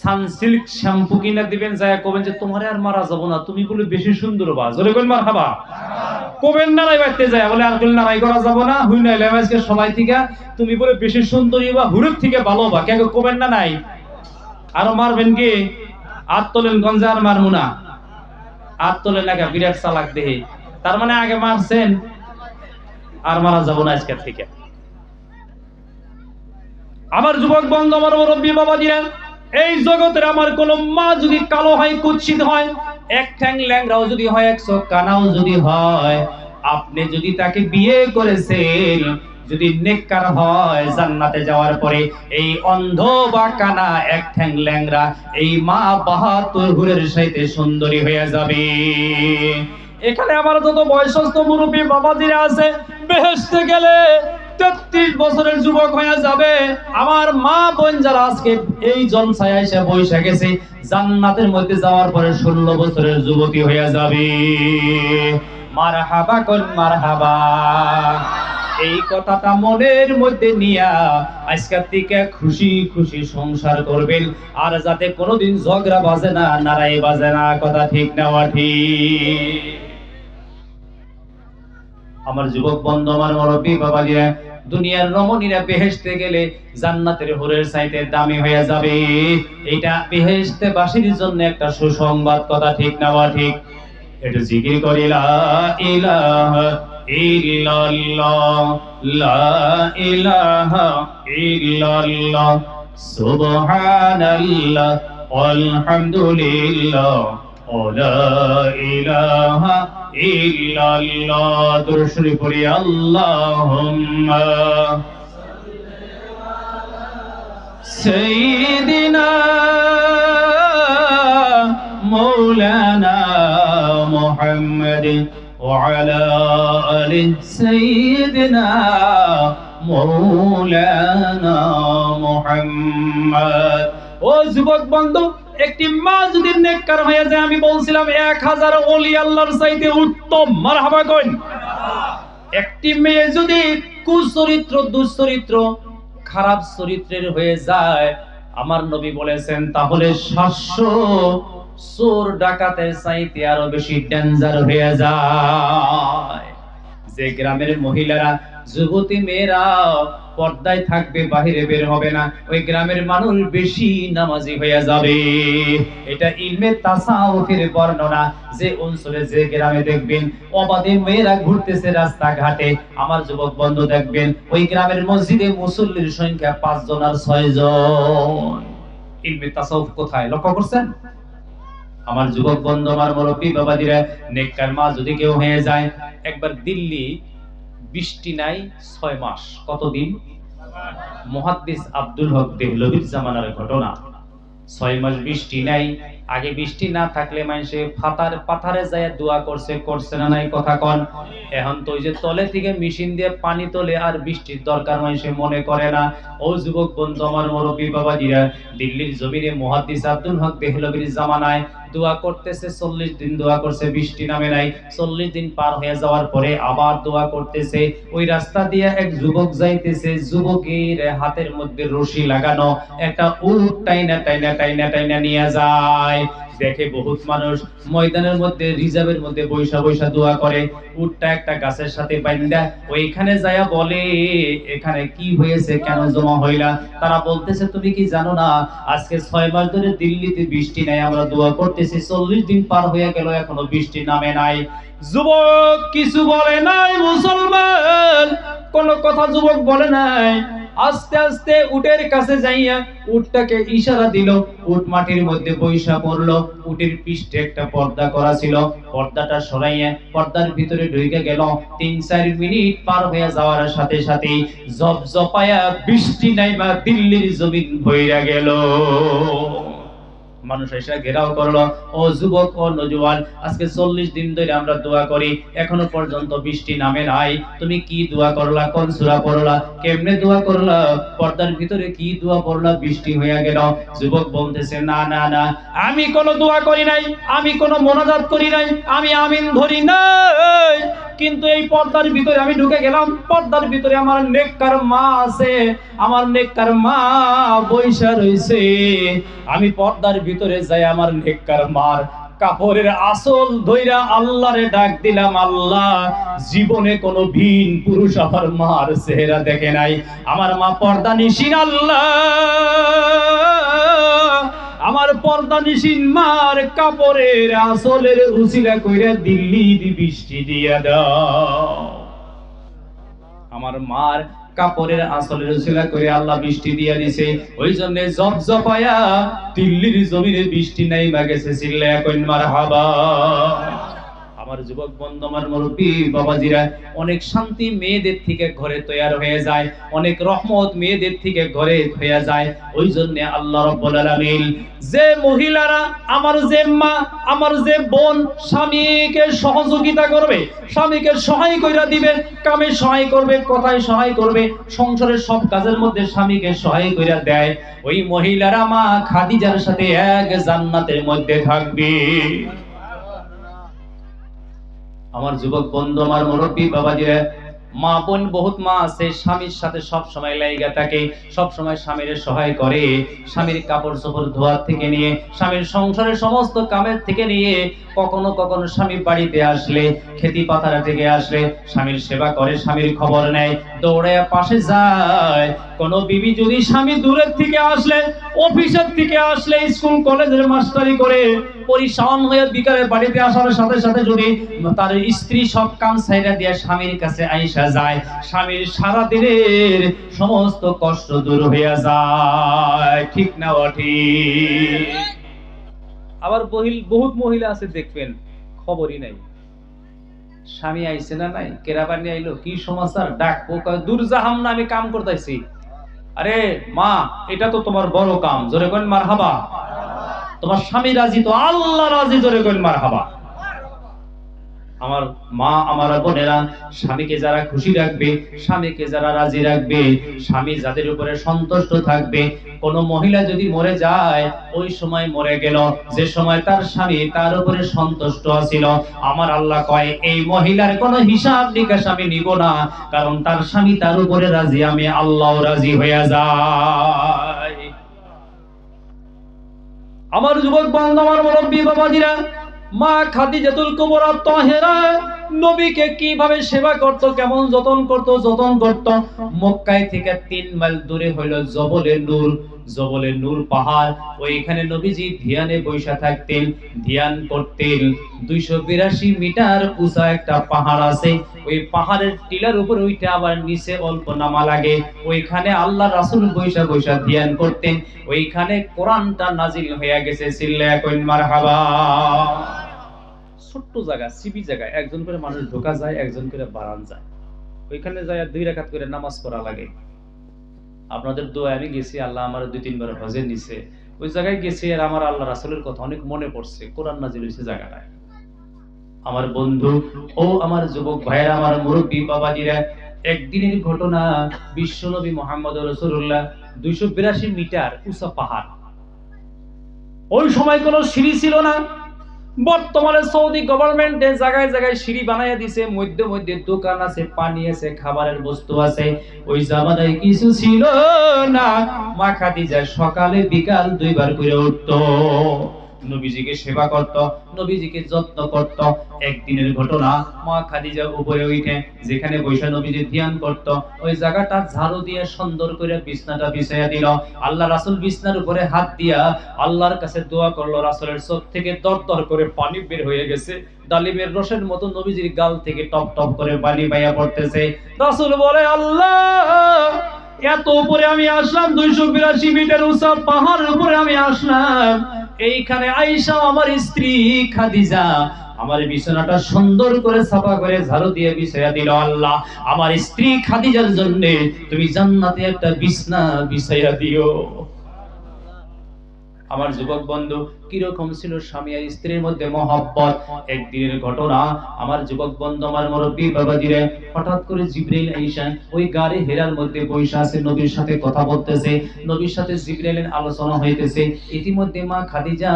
সানসিল্ক শ্যাম্পু কিনা দিবেন, যায় কবেন যে তোমারে আর মারা যাব না, তুমি বলে বেশি সুন্দর বা। জোরে কইন মারহাবা। কবেন না নাই বাইতে যায় বলে আর কইল নারাই করা যাব না, হুই নাইলে আজকে সবাই থেকে তুমি বলে বেশি সুন্দরী বা, হুরের থেকে ভালো বা। কেন কবেন না নাই? আরো মারবেন কি? আর তোলেন গঞ্জা। আর মারমু না। আর তোলেন না, বিরাট চালাক দেহে। তার মানে আগে মারছেন, আর মারা যাব না আজকের থেকে। আমার যুবক বন্ধু, আমার মুরব্বী বাবা দিরা, এই জগতের আমার কোন মা যদি কালো হয়, কুৎসিত হয়, এক ঠ্যাং ল্যাংড়াও যদি হয়, এক চোখ কানাও যদি হয়, আপনি যদি তাকে বিয়ে করেছেন, যদি নেককার হয়, জান্নাতে যাওয়ার পরে এই অন্ধ বা কানা, এক ঠ্যাং ল্যাংড়া এই মা ৭২ হুরের সাথে সুন্দরী হয়ে যাবে। এখানে আমার যত বয়সস্থ মুরব্বী বাবাজিরা আছে, বেহেশতে গেলে ৩৩ বছরের যুবক হয়ে যাবে। আমার মা বোন যারা আজকে এই জলসায় এসে বসে গেছে, জান্নাতের মধ্যে যাওয়ার পরে ১৬ বছরের যুবতী হয়ে যাবে। মারহাবা কোন মারহাবা। এই কথাটা মনের মধ্যে নিয়া আজকের থেকে খুশি খুশি সংসার করবেন, আর যাতে কোনোদিন ঝগড়া বাজে না, নারাই বাজে না। কথা ঠিক না ঠিক? আমার যুবক বন্ধু, আমার মুরব্বী বাবা দিয়া, দুনিয়ার রমণীরা বেহেশতে গেলে জান্নাতের হুরের চাইতে দামি হয়ে যাবে। এটা বেহেশতে বাসীর জন্য একটা সুসংবাদ। কথা ঠিক না ঠিক? একটু জিকির করি লা ইলাহা ইল্লাল্লাহ লা ইলাহা ইল্লাল্লাহ সুবহানাল্লাহ আলহামদুলিল্লাহ লা ইলাহা ইল্লাল্লাহ। দুরূদ শরীফ পড়ি আল্লাহুম্মা সাইয়্যিদিনা মাওলানা মুহাম্মাদ ওয়া আলা আলি সাইয়্যিদিনা মাওলানা মুহাম্মাদ। ও যুবক বন্ধু, একটি মা যদি নেককার হয়ে যায়, আমি বলছিলাম 1000 ওলি আল্লাহর চাইতে উত্তম। মারহাবা কইন। একটি মেয়ে যদি কুচরিত্র, দুশ্চরিত্র, খারাপ চরিত্রের হয়ে যায়, আমার নবী বলেছেন তাহলে 700 চোর ডাকাতের চাইতে আরো বেশি ডেঞ্জার হয়ে যায়। যে গ্রামের মহিলারা, যুবতী মেয়েরা পর্দায় থাকবে, বাহিরে বের হবে না, ওই গ্রামের মানুষ বেশি নামাজি হয়ে যাবে। এটা ইলমে তাসাউফের বর্ণনা। যে অঞ্চলে, যে গ্রামে দেখবেন অবাধে মেয়েরা ঘুরতেছে রাস্তাঘাটে, আমার যুবক বন্ধু দেখবেন ওই গ্রামের মসজিদে মুসল্লির সংখ্যা 5 জন আর 6 জন। ইলমে তাসাউফ কোথায় লক্ষ্য করছেন? আমার যুবক বন্ধু, আমার মুরব্বী বাবাজিরা, নেককার মা যদি কেউ হয়ে যায়, একবার দিল্লি বৃষ্টি নাই 6 মাস। কতদিন? মুহাদ্দিস আব্দুল হক দেহলভির জামানার ঘটনা। 6 মাস বৃষ্টি নাই। আগে বৃষ্টি না থাকলে মানুষে পাথারে যায় দোয়া করছে না নাই? কথা কন। এখন তো ওই যে তলে থেকে মেশিন দিয়ে পানি তোলে, আর বৃষ্টির দরকার মানুষে মনে করে না। ও যুবক বন্ধু, আমার মুরব্বী বাবাজিরা, দিল্লির জমিনে মুহাদ্দিস আব্দুল হক দেহলভির জামানায় দোয়া করতেছে, 40 দিন দোয়া করছে, বৃষ্টি নামে নাই। 40 দিন পার হয়ে যাওয়ার পরে আবার দোয়া করতেছে। ওই রাস্তা দিয়ে এক যুবক যাইতেছে, যুবকের হাতের মধ্যে রশি লাগানো একটা উট টাইনা টাইনা টাইনা টাইনা নিয়ে যায়। দেখে বহুত মানুষ ময়দানের মধ্যে, রিজার্ভের মধ্যে বৈশা বৈশা দোয়া করে। উটটা একটা গাছের সাথে বাইন্দা ওইখানে যায়া বলে, এখানে কি হয়েছে, কেন জমা হইলা? তারা বলতেছে, তুমি কি জানো না আজকে 6 মাস ধরে দিল্লিতে বৃষ্টি নাই, আমরা দোয়া করতেছি, 40 দিন পার হয়ে গেল, এখনো বৃষ্টি নামে নাই। যুবক কিছু বলে নাই, মুসলমান কোন কথা যুবক বলে নাই। আস্তে আস্তে উটের কাছে যাইয়া উটটাকে ইশারা দিল, উট মাটির মধ্যে বৈশা পড়লো। উটের পৃষ্ঠে একটা পর্দা করা ছিল, পর্দাটা সরাইয়া পর্দার ভিতরে ঢুকে গেল। 3-4 মিনিট পার হয়ে যাওয়ার সাথে সাথে জপজপায়া বৃষ্টি নাইবা দিল্লির জমিন ভইরা গেল। মানুষ এসে ঘেরাও করলো, ও যুবক, ও নওজোয়ান, আজকে 40 দিন ধরে আমরা দোয়া করি, এখনো পর্যন্ত বৃষ্টি নামে নাই। তুমি কি দোয়া করলা? কোন সূরা পড়লা? কেমনে দোয়া করলা? পর্দার ভিতরে কি দোয়া পড়লা? বৃষ্টি হয়ে গেল। যুবক বলতেছে, না না না, আমি কোনো দোয়া করি নাই, আমি কোনো মোনাজাত করি নাই, আমি আমিন ধরি নাই। কিন্তু এই পর্দার ভিতরে আমি ঢুকে গেলাম, পর্দার ভিতরে আমার নেককার মা আছে, আমার নেককার মা বৈশা রইছে। আমি পর্দার ভিতরে যাই, আমার নেককার মার কাপড়ের আঁচল ধইরা আল্লাহরে ডাক দিলাম, আল্লাহ, জীবনে কোনো ভিন পুরুষ আমার মার চেহারা দেখে নাই, আমার মা পর্দা নিশিন, আল্লাহ আমার পর্দা নিশিন মার কাপড়ের আঁচলের উসিলা কইরা দিল্লি বৃষ্টি দিয়া দাও। আমার মার কাপড়ের আঁচলের উসিলা করে আল্লাহ বৃষ্টি দিয়া দিছে। ওই জন্য জপজপায়া দিল্লির জমিনে বৃষ্টি নাই বা গেছে, চিল্লায়া কইন মারহাবা। আমার যুবক বন্ধু, আমার মুরব্বী বাবাজিরা, অনেক শান্তি মেয়েদের থেকে ঘরে তৈয়ার হয়ে যায়, অনেক রহমত মেয়েদের থেকে ঘরে হয়ে যায়। ওই জন্য আল্লাহ রাব্বুল আলামিন, যে মহিলারা, আমার যে মা, আমার যে বোন স্বামীকে সহযোগিতা করবে, স্বামীকে সহায় কইরা দিবে, কামে সহায় করবে, কথায় সহায় করবে, সংসারের সব কাজের মধ্যে স্বামীকে সহায় কইরা দেয়, ওই মহিলারা মা খাদিজার সাথে এক জান্নাতের মধ্যে থাকবে। আমার যুবক বন্ধু, আমার মুরব্বী বাবাজিরা, মা বোন বহুত মা আছে, স্বামীর সাথে সব সময় লাইগা থাকে, সব সময় স্বামীর সহায় করে, স্বামীর কাপড় চোপড় ধোয়ার থেকে নিয়ে, স্বামীর সংসারের সমস্ত কামের থেকে নিয়ে, কখনো কখনো স্বামী বাড়িতে আসলে, খেতি পাথারা থেকে আসলে স্বামীর সেবা করে, স্বামীর খবর নেয়, দৌড়ে পাশে যায়। কোন বিবি যদি স্বামী দূরের থেকে আসলে, অফিসের থেকে আসলে, স্কুল কলেজের মাস্টারি করে পরিশ্রম হয়ে বিকালে বাড়িতে আসার সাথে সাথে যদি তার স্ত্রী সব কাম ছাইড়া দিয়ে স্বামীর কাছে আইসা যায়, স্বামীর সারা দিনের সমস্ত কষ্ট দূর হয়ে যায়। ঠিক না ঠিক? আবার বহুত মহিলা আছে দেখবেন খবরই নাই, স্বামী আইছে না নাই, কেরাবানি আইলো, কি সমাচার, ডাকবো, দূর জাহাম না আমি কাম করতেছি। আরে মা, এটা তো তোমার বড় কাম, জোরে করেন মারহাবা। তোমার স্বামী রাজি তো আল্লাহ রাজি, জোরে করেন মারহাবা। আমার মা, আমার বোনেরা, স্বামীকে যারা খুশি রাখবে, স্বামীকে যারা রাজি রাখবে, স্বামী যাদের উপরে সন্তুষ্ট থাকবে, কোন মহিলা যদি মরে যায়, ওই সময় মরে গেল যে সময় তার স্বামী তার উপরে সন্তুষ্ট ছিল, আমার আল্লাহ কয় এই মহিলার কোনো হিসাব নিকাশ আমি নিব না, কারণ তার স্বামী তার উপরে রাজি, আমি আল্লাহ রাজি হয়ে যায়। আমার যুবক বান্ধব, আমার মুরব্বী বাবাজিরা, মা খাদিজাতুল কুবরা তাহেরা নবীকে কিভাবে সেবা করত, কেমন যতন করত। মক্কায় থেকে 3 মাইল দূরে হইল জবলে নূর পাহাড়। ওইখানে নবীজি ধ্যানে বৈশা থাকতেন, ধ্যান করতেন। 282 মিটার উঁচা একটা পাহাড় আছে, ওই পাহাড়ের টিলার উপর উঠে আবার নিচে অল্প নামা লাগে। ওইখানে আল্লাহ রাসূল বৈশা ধ্যান করতেন। ওইখানে কোরআনটা নাজিল হয়ে গেছে। চিল্লায়া কইন মারহাবা। ছোট্ট জায়গা, সিবি জায়গা, একজন করে মানুষ ঢোকা যায়, একজন করে বারান যায়। ওইখানে যায় 2 রাকাত করে নামাজ পড়া লাগে। আপনাদের দোয়া আমি গেছি, আল্লাহ আমার 2-3 বার হজে নিছে। ওই জায়গায় গেছি আর আমার আল্লাহ রাসূলের কথা অনেক মনে পড়ছে, কোরআন নাজিল হইছে জায়গাটায়। আমার বন্ধু ও আমার যুবক ভাইরা, আমার মুরব্বী বাবাজিরা, একদিনের ঘটনা। বিশ্বনবী মুহাম্মদ রাসূলুল্লাহ 282 মিটার উঁচা পাহাড়। ওই সময় কোনো সিঁড়ি ছিল না। বর্তমানে সৌদি গভর্নমেন্টে জায়গায় জায়গায় সিঁড়ি বানাইয়া দিছে, মধ্যে দোকান আছে, পানি আছে, খাবারের বস্তু আছে। ওই জামানায় কিছু ছিল না। মা খাদিজা সকালে বিকাল 2 বার করে উঠতো, নবীজিকে সেবা করত, নবীজিকে যত্ন করত। একদিনের ঘটনা, মা খাদিজা উপরে উঠে যেখানে বৈশা নবীজি ধ্যান করত, ওই জায়গাটা ঝাড়ু দিয়ে সুন্দর করে বিছনাটা বিছাইয়া দিল। আল্লাহ রাসূল বিছনার উপরে হাত দিয়া আল্লাহর কাছে দোয়া করলো। রাসূলের চোখ থেকে দরদর করে পানি বের হয়ে গেছে, ডালিমের রসের মতো নবীজির গাল থেকে টপ টপ করে পানি বাইয়া পড়তেছে। রাসূল বলে, আল্লাহ, এত উপরে আমি আসলাম, 282 মিটার উঁচা পাহাড়ের উপরে আমি আসলাম, এইখানে আয়েশা আমার স্ত্রী খাদিজা আমার বিছানাটা সুন্দর করে সাফা করে ঝাড়ু দিয়ে বিছাইয়া দিল। আল্লাহ, আমার স্ত্রী খাদিজার জন্য তুমি জান্নাতে একটা বিছনা বিছাইয়া দিও। আমার যুবক বন্ধু, কিরকম ছিল স্বামী আর স্ত্রীর মধ্যে মহব্বত। একদিনের ঘটনা, আমার যুবক বন্ধু, আমার মুরব্বী বাবাজিরে, হঠাৎ করে জিবরাইল আইসা ওই গাড়ি হেরার মধ্যে বসে আছে, নবীর সাথে কথা বলতেছে, নবীর সাথে জিবরাইলের আলোচনা হইতেছে। ইতিমধ্যে মা খাদিজা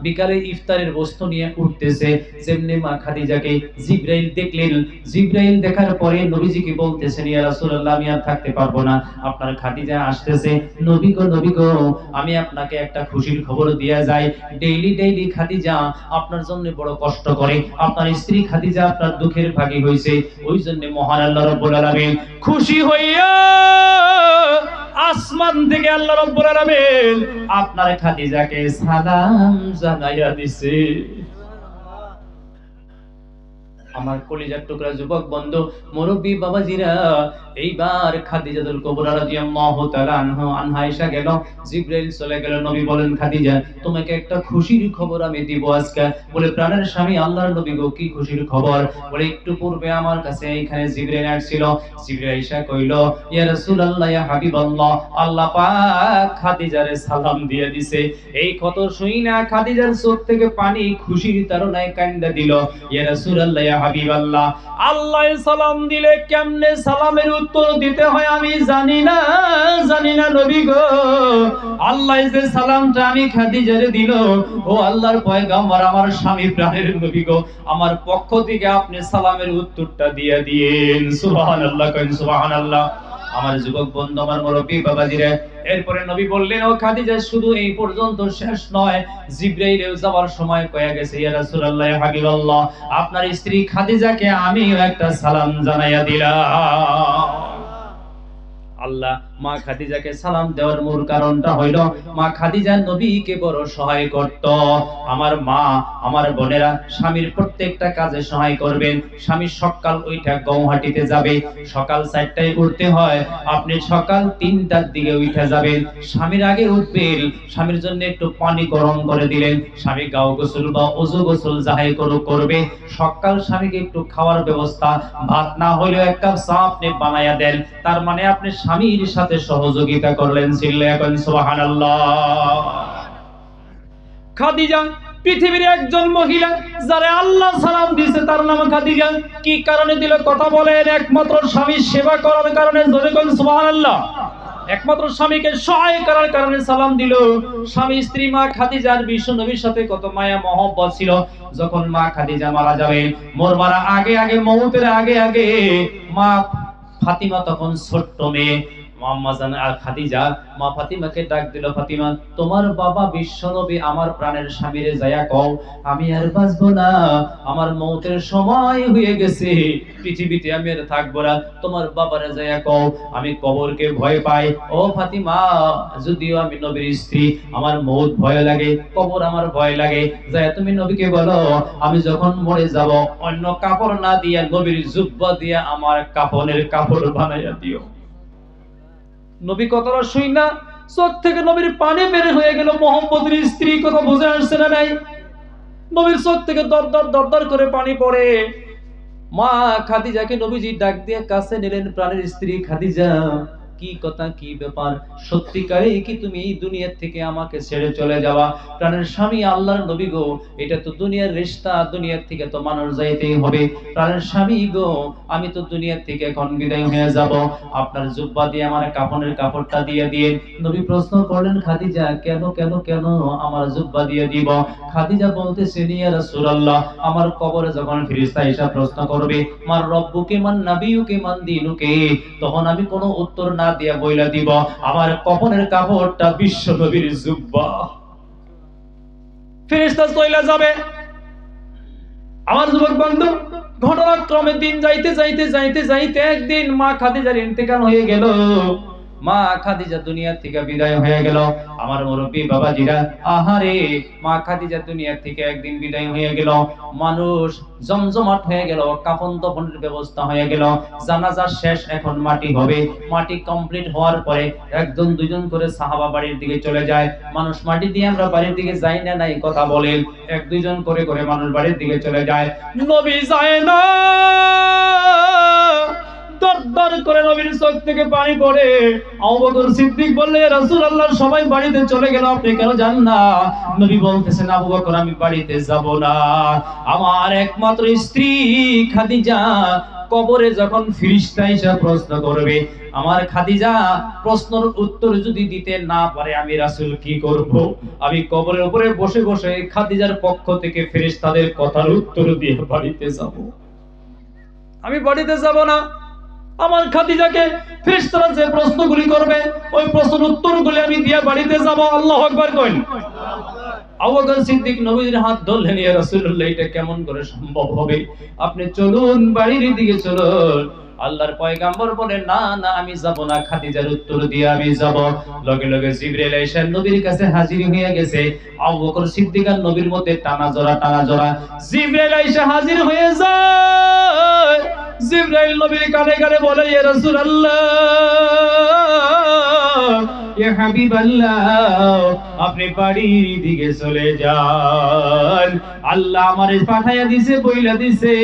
বিকালে ইফতারের বস্তু নিয়ে উঠতেছে। যেমনি মা খাদিজাকে জিবরাইল দেখলেন, জিবরাইল দেখার পরে নবীজিকে বলতেছেন, ইয়া রাসূলুল্লাহ, আমি আর থাকতে পারবো না, আপনার খাদিজা আসতেছে। নবী গো, আমি আপনাকে একটা খুশির খবর দিয়ে যাই। ডেইলি খাদিজা আপনার জন্য বড় কষ্ট করে, আপনার স্ত্রী খাদিজা আপনার দুঃখের ভাগী হইছে। ওই জন্য মহান আল্লাহ রাব্বুল আলামিন খুশি হইয়া আসমান থেকে আল্লাহ রাব্বুল আলামিন আপনার খাদিজাকে সালাম জানাইয়া দিছে। আমার কলিজার টুকরা যুবক বন্ধু, মুরব্বী বাবাজিরা, এইবার খাদিজাতুল কুবরা রাদিয়াল্লাহু তাআলা আনহা আয়েশা গেল, জিবরাইল চলে গেল। নবী বলেন, খাদিজা, তোমাকে একটা খুশির খবর আমি দিব আজকে। বলে, প্রাণের স্বামী আল্লাহর নবী গো, কি খুশির খবর? বলে, একটু পূর্বে আমার কাছে এখানে জিবরাইল আসছিল। জিবরাইল আয়েশা কইল, ইয়া রাসূলুল্লাহ, ইয়া হাবিবাল্লাহ, আল্লাহ পাক খাদিজারে সালাম দিয়ে দিছে। এই কত শুই না খাদিজার চোখ থেকে পানি খুশির তাড়নায় কান্দা দিল। ইয়া রাসূলুল্লাহ, ইয়া হাবিবাল্লাহ, আল্লাহ সালাম দিলে কেমনে সালামের উত্তর দিতে হয় আমি জানি না নবী গো। আল্লাহ যে সালামটা আমি খাদিজারে দিল, ও আল্লাহর পয়গম্বর, আমার স্বামী প্রাণের নবী গো, আমার পক্ষ থেকে আপনি সালামের উত্তরটা দিয়ে দিন। সুবহানাল্লাহ, কইন সুবহানাল্লাহ। আমার যুবক বন্ধু, আমার মুরব্বী বাবাজিরা, এরপরে নবী বললেন, ও খাদিজা, শুধু এই পর্যন্ত শেষ নয়, জিবরাইলেও যাওয়ার সময় কয়ে গেছে, ইয়া রাসূলুল্লাহ, ইয়া হাবিবাল্লাহ, আপনার স্ত্রী খাদিজাকে আমিও একটা সালাম জানাইয়া দিলাম। আল্লাহ মা খাদিজাকে সালাম দেওয়ার মূল কারণটা হইল মা খাদিজা নবীকে বড় সহায় করত। আমার মা, আমার বোনেরা স্বামীর প্রত্যেকটা কাজে সহায় করবেন। স্বামী সকাল ওইটা গৌহাটিতে যাবে, সকাল 4টায় উঠতে হয়, আপনি সকাল 3টার দিকে উঠে যাবেন। স্বামীর আগে উঠবেন, স্বামীর জন্য একটু পানি গরম করে দিলেন। স্বামী গাও গোসল বা ওযু গোসল যাহাই করবে, সকাল স্বামীকে একটু খাওয়ার ব্যবস্থা, ভাত না হলেও এক কাপ চা আপনি বানায়া দেন। তার মানে আপনি স্বামীর সাথে সহযোগিতা করলেন। সিল্লা এখন সুবহানাল্লাহ। খাদিজা পৃথিবীর একজন মহিলা যারে আল্লাহ সালাম দিয়েছে, তার নাম খাদিজা। কি কারণে দিল কথা বলেন? একমাত্র স্বামীর সেবা করার কারণে। জোরে কোন সুবহানাল্লাহ। একমাত্র স্বামীকে সহায় করার কারণে সালাম দিল। স্বামী স্ত্রী মা খাদিজার বিশ্ব নবীর সাথে কত মায়া মহব্বত ছিল। যখন মা খাদিজা মারা যাবে, মরবার আগে আগে, মউতের আগে আগে, মা ফাতিমা তখন ছোট্ট মেয়ে, খাদিজা মা ফাতিমাকে ডাক দিল, ফাতিমা তোমার বাবা বিশ্বনবী আমার প্রাণের স্বামীরে যায়া কও আমি আর বাঁচবো না, আমার মওতের সময় হয়ে গেছে, পৃথিবীতে আমি আর থাকবো না, তোমার বাবারে যায়া কও আমি কবরকে ভয় পাই। ও ফাতিমা, যদিও আমি নবীর স্ত্রী, আমার মওত ভয় লাগে, কবর আমার ভয় লাগে, যায়া তুমি নবীকে বলো আমি যখন মরে যাব অন্য কাপড় না দিয়া নবীর জুব্বা দিয়া আমার কাফনের কাপড় বানাইয়া দিও। নবী কথাটা শুই না চোখ থেকে নবীর পানি বের হয়ে গেল। মুহাম্মদের স্ত্রী কথা বুঝে আসছে না নাই? নবীর চোখ থেকে দর দর দর দর করে পানি পড়ে। মা খাদিজাকে নবীজি ডাক দিয়ে কাছে নিলেন। প্রাণের স্ত্রী খাদিজা, কি কথা, কি ব্যাপার? সত্যিকারেই কি তুমি এই দুনিয়া থেকে আমাকে ছেড়ে চলে যাওয়া? প্রাণের স্বামী আল্লাহর নবী গো, এটা তো দুনিয়ার রিশতা, দুনিয়া থেকে তো মানুষ যাইতেই হবে। প্রাণের স্বামী গো, আমি তো দুনিয়া থেকে এখন বিদায় হয়ে যাব, আপনার জুব্বা দিয়ে আমার কাফনের কাপড়টা দিয়ে দিন। নবী প্রশ্ন করলেন, খাদিজা কেন কেন কেন আমার জুব্বা দিয়ে দিব? খাদিজা বলতেছেন, ইয়া রাসূলুল্লাহ, আমার কবরে যখন ফেরেশতা এসে প্রশ্ন করবে মার রব্বুকে মান নাবিয়ুকে মান দীনুকে, তখন আমি কোনো উত্তর না দিয়া বইলা দিব আমার কফনের কাপড়টা বিশ্ব নবীর জুব্বা। ফেরেশতা চলে যাবে। আমার যুবক বন্ধু, ঘটনাক্রমে দিন যাইতে যাইতে যাইতে যাইতে একদিন মা খাদিজার ইন্তেকাল হয়ে গেল। মা খাদিজা দুনিয়া থেকে বিদায় হয়ে গেল। আমার মুরব্বী বাবাজিরা, আহারে, মা খাদিজা দুনিয়া থেকে একদিন বিদায় হয়ে গেল। মানুষ জমজমাট হয়ে গেল, কাফন দাফনের ব্যবস্থা হয়ে গেল, জানাজা শেষ, এখন মাটি হবে। মাটি কমপ্লিট হওয়ার পরে একজন দুইজন করে সাহাবা বাড়ির দিকে চলে যায়। মানুষ মাটি দিয়ে আমরা বাড়ির দিকে যাই না নাই কথা বলেন, এক দুইজন করে করে মানুষ বাড়ির দিকে চলে যায়। নবী যায় না। দর দর করে নবীর চোখ থেকে পানি পড়ে। আবু বকর সিদ্দিক বললেন, ইয়া রাসূলুল্লাহ, সবাই বাড়িতে চলে গেল, আপনি কেন যান না? নবী বলতেছেন, আবু বকর, আমি বাড়িতে যাব না। আমার একমাত্র স্ত্রী খাদিজা কবরে যখন ফেরেশতা এসে প্রশ্ন করবে, আমার খাদিজা প্রশ্নের উত্তর যদি দিতে না পারে, আমি রাসূল কি করব? আমি কবরের উপরে বসে বসে খাদিজার পক্ষ থেকে ফেরেশতাদের কথার উত্তর দিয়ে বাড়িতে যাব। আমি বাড়িতে যাব না। আমার খাদিজাকে ফেরেশতারা যে প্রশ্নগুলি করবে, ওই প্রশ্নের উত্তরগুলি আমি দিয়ে বাড়িতে যাব। আল্লাহু আকবার কইন। আবু বকর সিদ্দিক নবীর হাত ধরলেন, ইয়া রাসূলুল্লাহ, এটা কেমন করে সম্ভব হবে? আপনি চলুন, বাড়ির দিকে চলুন। আল্লাহর পয়গম্বর বলেন, না না, আমি যাব না, খাদিজার উত্তর দিয়ে আমি যাব। লগে লগে জিবরাইল এসে নবীর কাছে হাজির হয়ে গেছে। আবু বকর সিদ্দিক আর নবীর মধ্যে টানা জোড়া। জিবরাইল এসে হাজির হয়ে যায়। জিবরাইল নবীর কানে কানে বলে, ইয়া রাসূলুল্লাহ, ইয়া হাবিবাল্লাহ, আপনি বাড়ির দিকে চলে যান। আল্লাহ আমারে পাঠাইয়া দিছে, বইলা দিছে,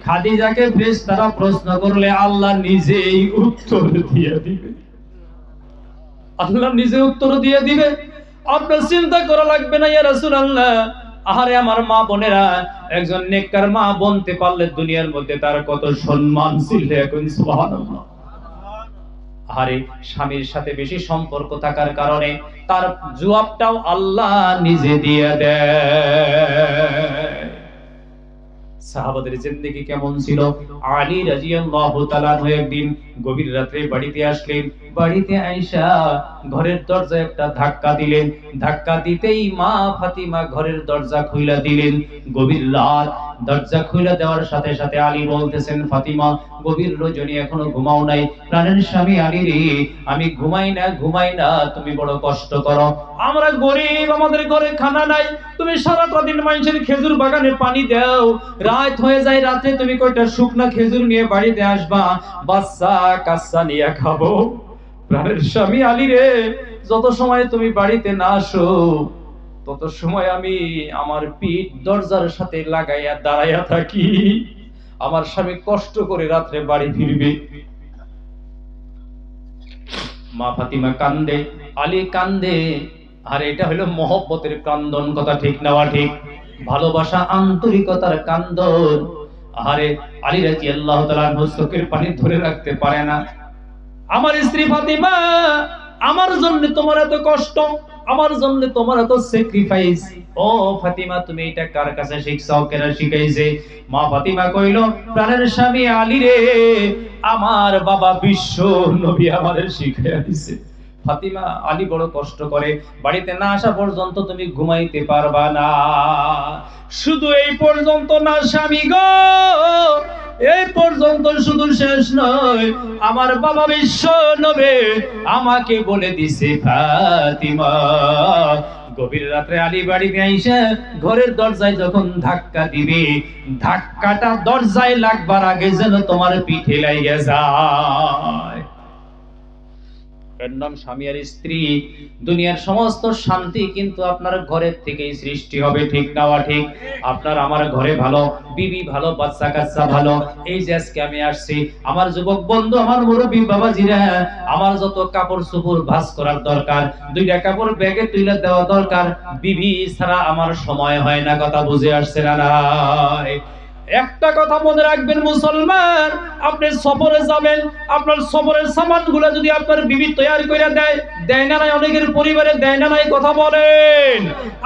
খাদিজাকে ফেরেশতারা প্রশ্ন করলে আল্লাহ নিজেই উত্তর দিয়ে দিবে। আল্লাহ নিজে উত্তর দিয়ে দিবে, আপনার চিন্তা করা লাগবে না। ইয়া রাসূলুল্লাহ, আহারে আমার মা বোনেরা, একজন নেককার মা বনতে পারলে দুনিয়ার মধ্যে তার কত সম্মান ছিল। এখন সুবহানাল্লাহ। আহারে, স্বামীর সাথে বেশি সম্পর্ক থাকার কারণে তার জবাবটাও আল্লাহ নিজে দিয়ে দেয়। সাহাবাদের জিন্দেগি কেমন ছিল? আলী রাদিয়াল্লাহু তাআলা একদিন গভীর রাতে বাড়িতে আসলেন। বাড়িতে আয়েশা ঘরের দরজায় একটা ধাক্কা দিলেন। ধাক্কা দিতেই মা ফাতিমা ঘরের দরজা খুইলা দিলেন। গভীর রাত, দরজা খুলে দেওয়ার সাথে সাথে আলী বলতেছেন, ফাতিমা গভীর রজনী এখনো ঘুমাও নাই, প্রাণের স্বামী আলী রে, আমি ঘুমাই না, তুমি বড় কষ্ট করো, আমরা গরিব, আমাদের ঘরে খানা নাই, তুমি সারাটা দিন মানুষের খেজুর বাগানে পানি দাও, রাত হয়ে যায়, রাতে তুমি কয়টা শুকনা খেজুর নিয়ে বাড়িতে আসবা, বাচ্চা কাচ্চা নিয়ে খাবো। প্রাণের স্বামী আলী রে, যত সময় তুমি বাড়িতে না আসো তত সময় আমি আমার পিঠ দরজার সাথে লাগাইয়া দাঁড়াইয়া থাকি, আমার স্বামী কষ্ট করে রাত্রে বাড়ি ফিরবে। মা ফাতিমা কান্দে, আলী কান্দে, আর এটা হলো মহব্বতের কান্দন, কথা ঠিক না ঠিক? ভালোবাসা আন্তরিকতার কান্দন। আরে আলী রাদিয়াল্লাহু তাআলা চোখের পানি ধরে রাখতে পারে না, আমার স্ত্রী ফাতিমা, আমার জন্য তোমার এত কষ্ট, আমার জন্য তোমার এত স্যাক্রিফাইস, ও ফাতিমা তুমি এটা কার কাছে শিখছাও, কেন শিখাইছে? মা ফাতিমা কইল, প্রাণের স্বামী আলী রে, আমার বাবা বিশ্ব নবী আমারে শিখাইয়া দিয়েছে। ফাতিমা, আলী বড় কষ্ট করে, বাড়িতে না আসা পর্যন্ত তুমি ঘুমাইতে পারবা না। শুধু এই পর্যন্ত না স্বামী গো, এই পর্যন্ত শুধু শেষ নয়, আমার বাবা বিশ্ব নবী আমাকে বলে দিছে, ফাতিমা গভীর রাত্রে আলী বাড়িতে আইসা ঘরের দরজায় যখন ধাক্কা দিবে, ধাক্কাটা দরজায় লাগবার আগে যেন তোমার পিঠে লাগিয়ে যায়। এর নাম স্বামী আর স্ত্রী। দুনিয়ার সমস্ত শান্তি কিন্তু আপনার ঘরের থেকেই সৃষ্টি হবে, ঠিক না ঠিক? আপনার আমার ঘরে ভালো, বিবি ভালো, বাচ্চা কাচ্চা ভালো। এই যে আজকে আমি আসছি, আমার যুবক বন্ধু, আমার মুরব্বী বাবাজিরা, আমার যত কাপড় চোপড় ভাঁজ করার দরকার, দুইটা কাপড় ব্যাগে তুলে দেওয়া দরকার, বিবি ছাড়া আমার সময় হয় না, কথা বুঝে আসছে না? একটা কথা মনে রাখবেন মুসলমান, আপনি সফরে যাবেন, আপনার সফরের সামানগুলো যদি আপনার বিবি তৈরি করে দেয় না নাই, অনেকের পরিবারে দেয় না নাই, কথা বলেন।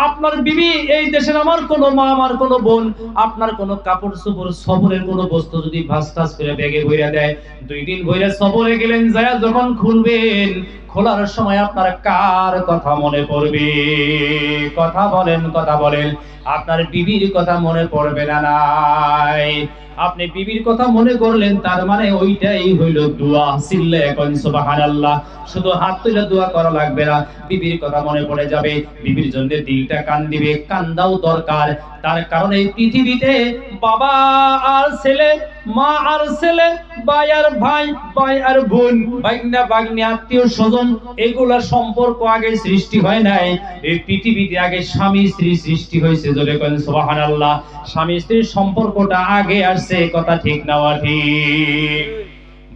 আপনার বিবি এই দেশের আমার কোনো মা, আমার কোনো বোন, আপনার কোনো কাপড় চোপড় সফরের কোনো বস্তু যদি ভাঁজ টাজ করে ব্যাগে ভরে দেয়, 2 দিন ভরে সফরে গেলেন, যায় যখন খুলবেন, খোলার সময় আপনার কার কথা মনে পড়বে? কথা বলেন, আপনার বিবির কথা মনে পড়বে না? নাই, আপনি বিবির কথা মনে করলেন, তার মানে ওইটাই হইল দোয়া। সিল্লে এখন সুবহানাল্লাহ, শুধু হাত তুলে দোয়া করা লাগবে না, বিবির কথা মনে পড়ে যাবে, বিবির জন্য দিলটা কান দিবে, কান্দাও দরকার। তার কারণ এই পৃথিবীতে বাবা আর ছেলে, মা আর ছেলে, ভাই আর ভাই, ভাই আর বোন, ভাগনা ভাগ্নি, আত্মীয় স্বজন, এগুলা সম্পর্ক আগে সৃষ্টি হয় নাই। এই পৃথিবীতে আগে স্বামী স্ত্রী সৃষ্টি হয়েছে, জোরে বলেন সুবহানাল্লাহ। স্বামী স্ত্রীর সম্পর্কটা আগে আসছে, কথা ঠিক না ঠিক?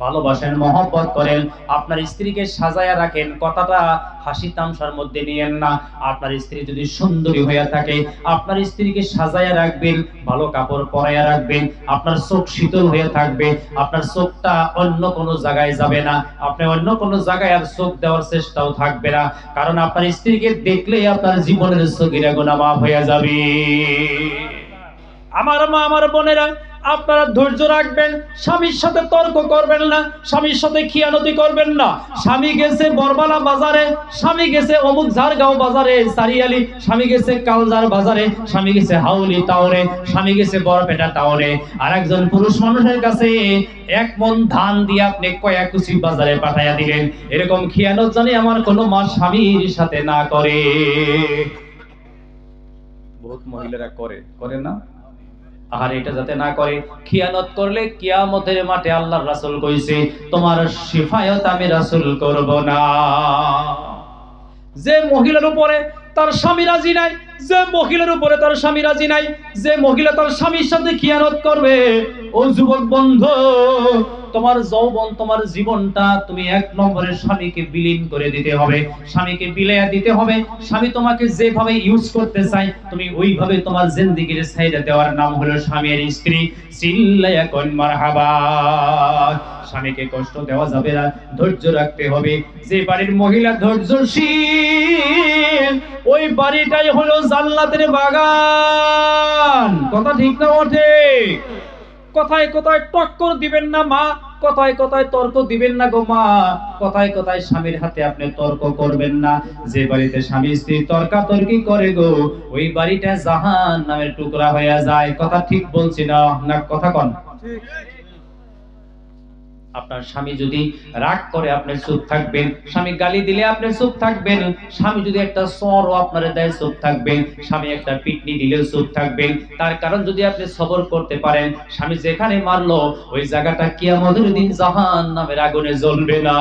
ভালোবাসেন, মহব্বত করেন, আপনার স্ত্রীকে সাজায়া রাখেন, কথাটা হাসি তামসার মধ্যে নিয়েন না। আপনার স্ত্রী যদি সুন্দরী হয়ে থাকে, আপনার স্ত্রীকে সাজায়া রাখবেন, ভালো কাপড় পরাইয়া রাখবেন, আপনার চোখ শীতল হয়ে থাকবে, আপনার চোখটা অন্য কোনো জায়গায় যাবে না, আপনি অন্য কোনো জায়গায় আর চোখ দেওয়ার চেষ্টাও থাকবে না, কারণ আপনার স্ত্রীকে দেখলেই আপনার জীবনের সগীরা গুনাহ মাফ হয়ে যাবে। আমার মা, আমার বোনেরা, আপনারা ধৈর্য রাখবেন, স্বামীর সাথে তর্ক করবেন না, স্বামীর সাথে খিয়ানতি করবেন না। স্বামী গেছে বরবালা বাজারে, স্বামী গেছে অমুক ঝাড়গাঁও বাজারে, সারিয়ালি, স্বামী গেছে কালজার বাজারে, স্বামী গেছে হাউলি টাউনে, স্বামী গেছে বরপেটা টাউনে, আর একজন পুরুষ মানুষের কাছে 1 মণ ধান দিয়ে আপনি কয়াকুচি বাজারে পাঠাইয়া দিলেন। এরকম খিয়ানত জানি আমার কোনো মা স্বামীর সাথে না করে। বহুত মহিলারা করে না? আর এটা যাতে না করে, খিয়ানত করলে কিয়ামতের মাঠে আল্লাহর রাসূল কইছে, তোমার শিফায়ত আমি রাসূল করব না। যে মহিলার উপরে তার স্বামী রাজি নাই, যে মহিলার উপরে তার স্বামী রাজি নাই, যে মহিলা তার স্বামীর সাথে খিয়ানত করবে, ও যুবক বন্ধু, তোমার যৌবন, তোমার জীবনটা তুমি 1 নম্বরের স্বামীকে বিলীন করে দিতে হবে, স্বামীকে বিলাইয়া দিতে হবে। স্বামী তোমাকে যেভাবে ইউজ করতে চায়, তুমি ওইভাবে তোমার জিন্দেগির ছাইড়া দেওয়ার নাম হলো স্বামী আর স্ত্রী। চিল্লায়া কোন মারহাবা। স্বামীকে কষ্ট দেওয়া যাবে না, ধৈর্য রাখতে হবে। যে বাড়ির মহিলা ধৈর্যশীল, ওই বাড়িটাই হলো জান্নাতের বাগান, কথা ঠিক না ঠিক? কথায় কথায় টক্কর দিবেন না মা, কথায় কথায় তর্ক দিবেন না গো মা, কথায় কথায় স্বামীর হাতে আপনি তর্ক করবেন না। যে বাড়িতে স্বামী স্ত্রী তর্কাতর্কি করে গো, ওই বাড়িটা জাহান্নামের টুকরা হয়ে যায়। কথা ঠিক বলছি না? না কথা কন। আপনার স্বামী যদি রাগ করে আপনি চুপ থাকবেন, স্বামী গালি দিলে আপনি চুপ থাকবেন, স্বামী যদি একটা সরও আপনারে দেয় চুপ থাকবেন, স্বামী একটা পিটনি দিলেও চুপ থাকবেন। তার কারণ যদি আপনি সবর করতে পারেন, স্বামী যেখানে মারলো ওই জায়গাটা কিয়ামতের দিন জাহান্নামের আগুনে জ্বলবে না।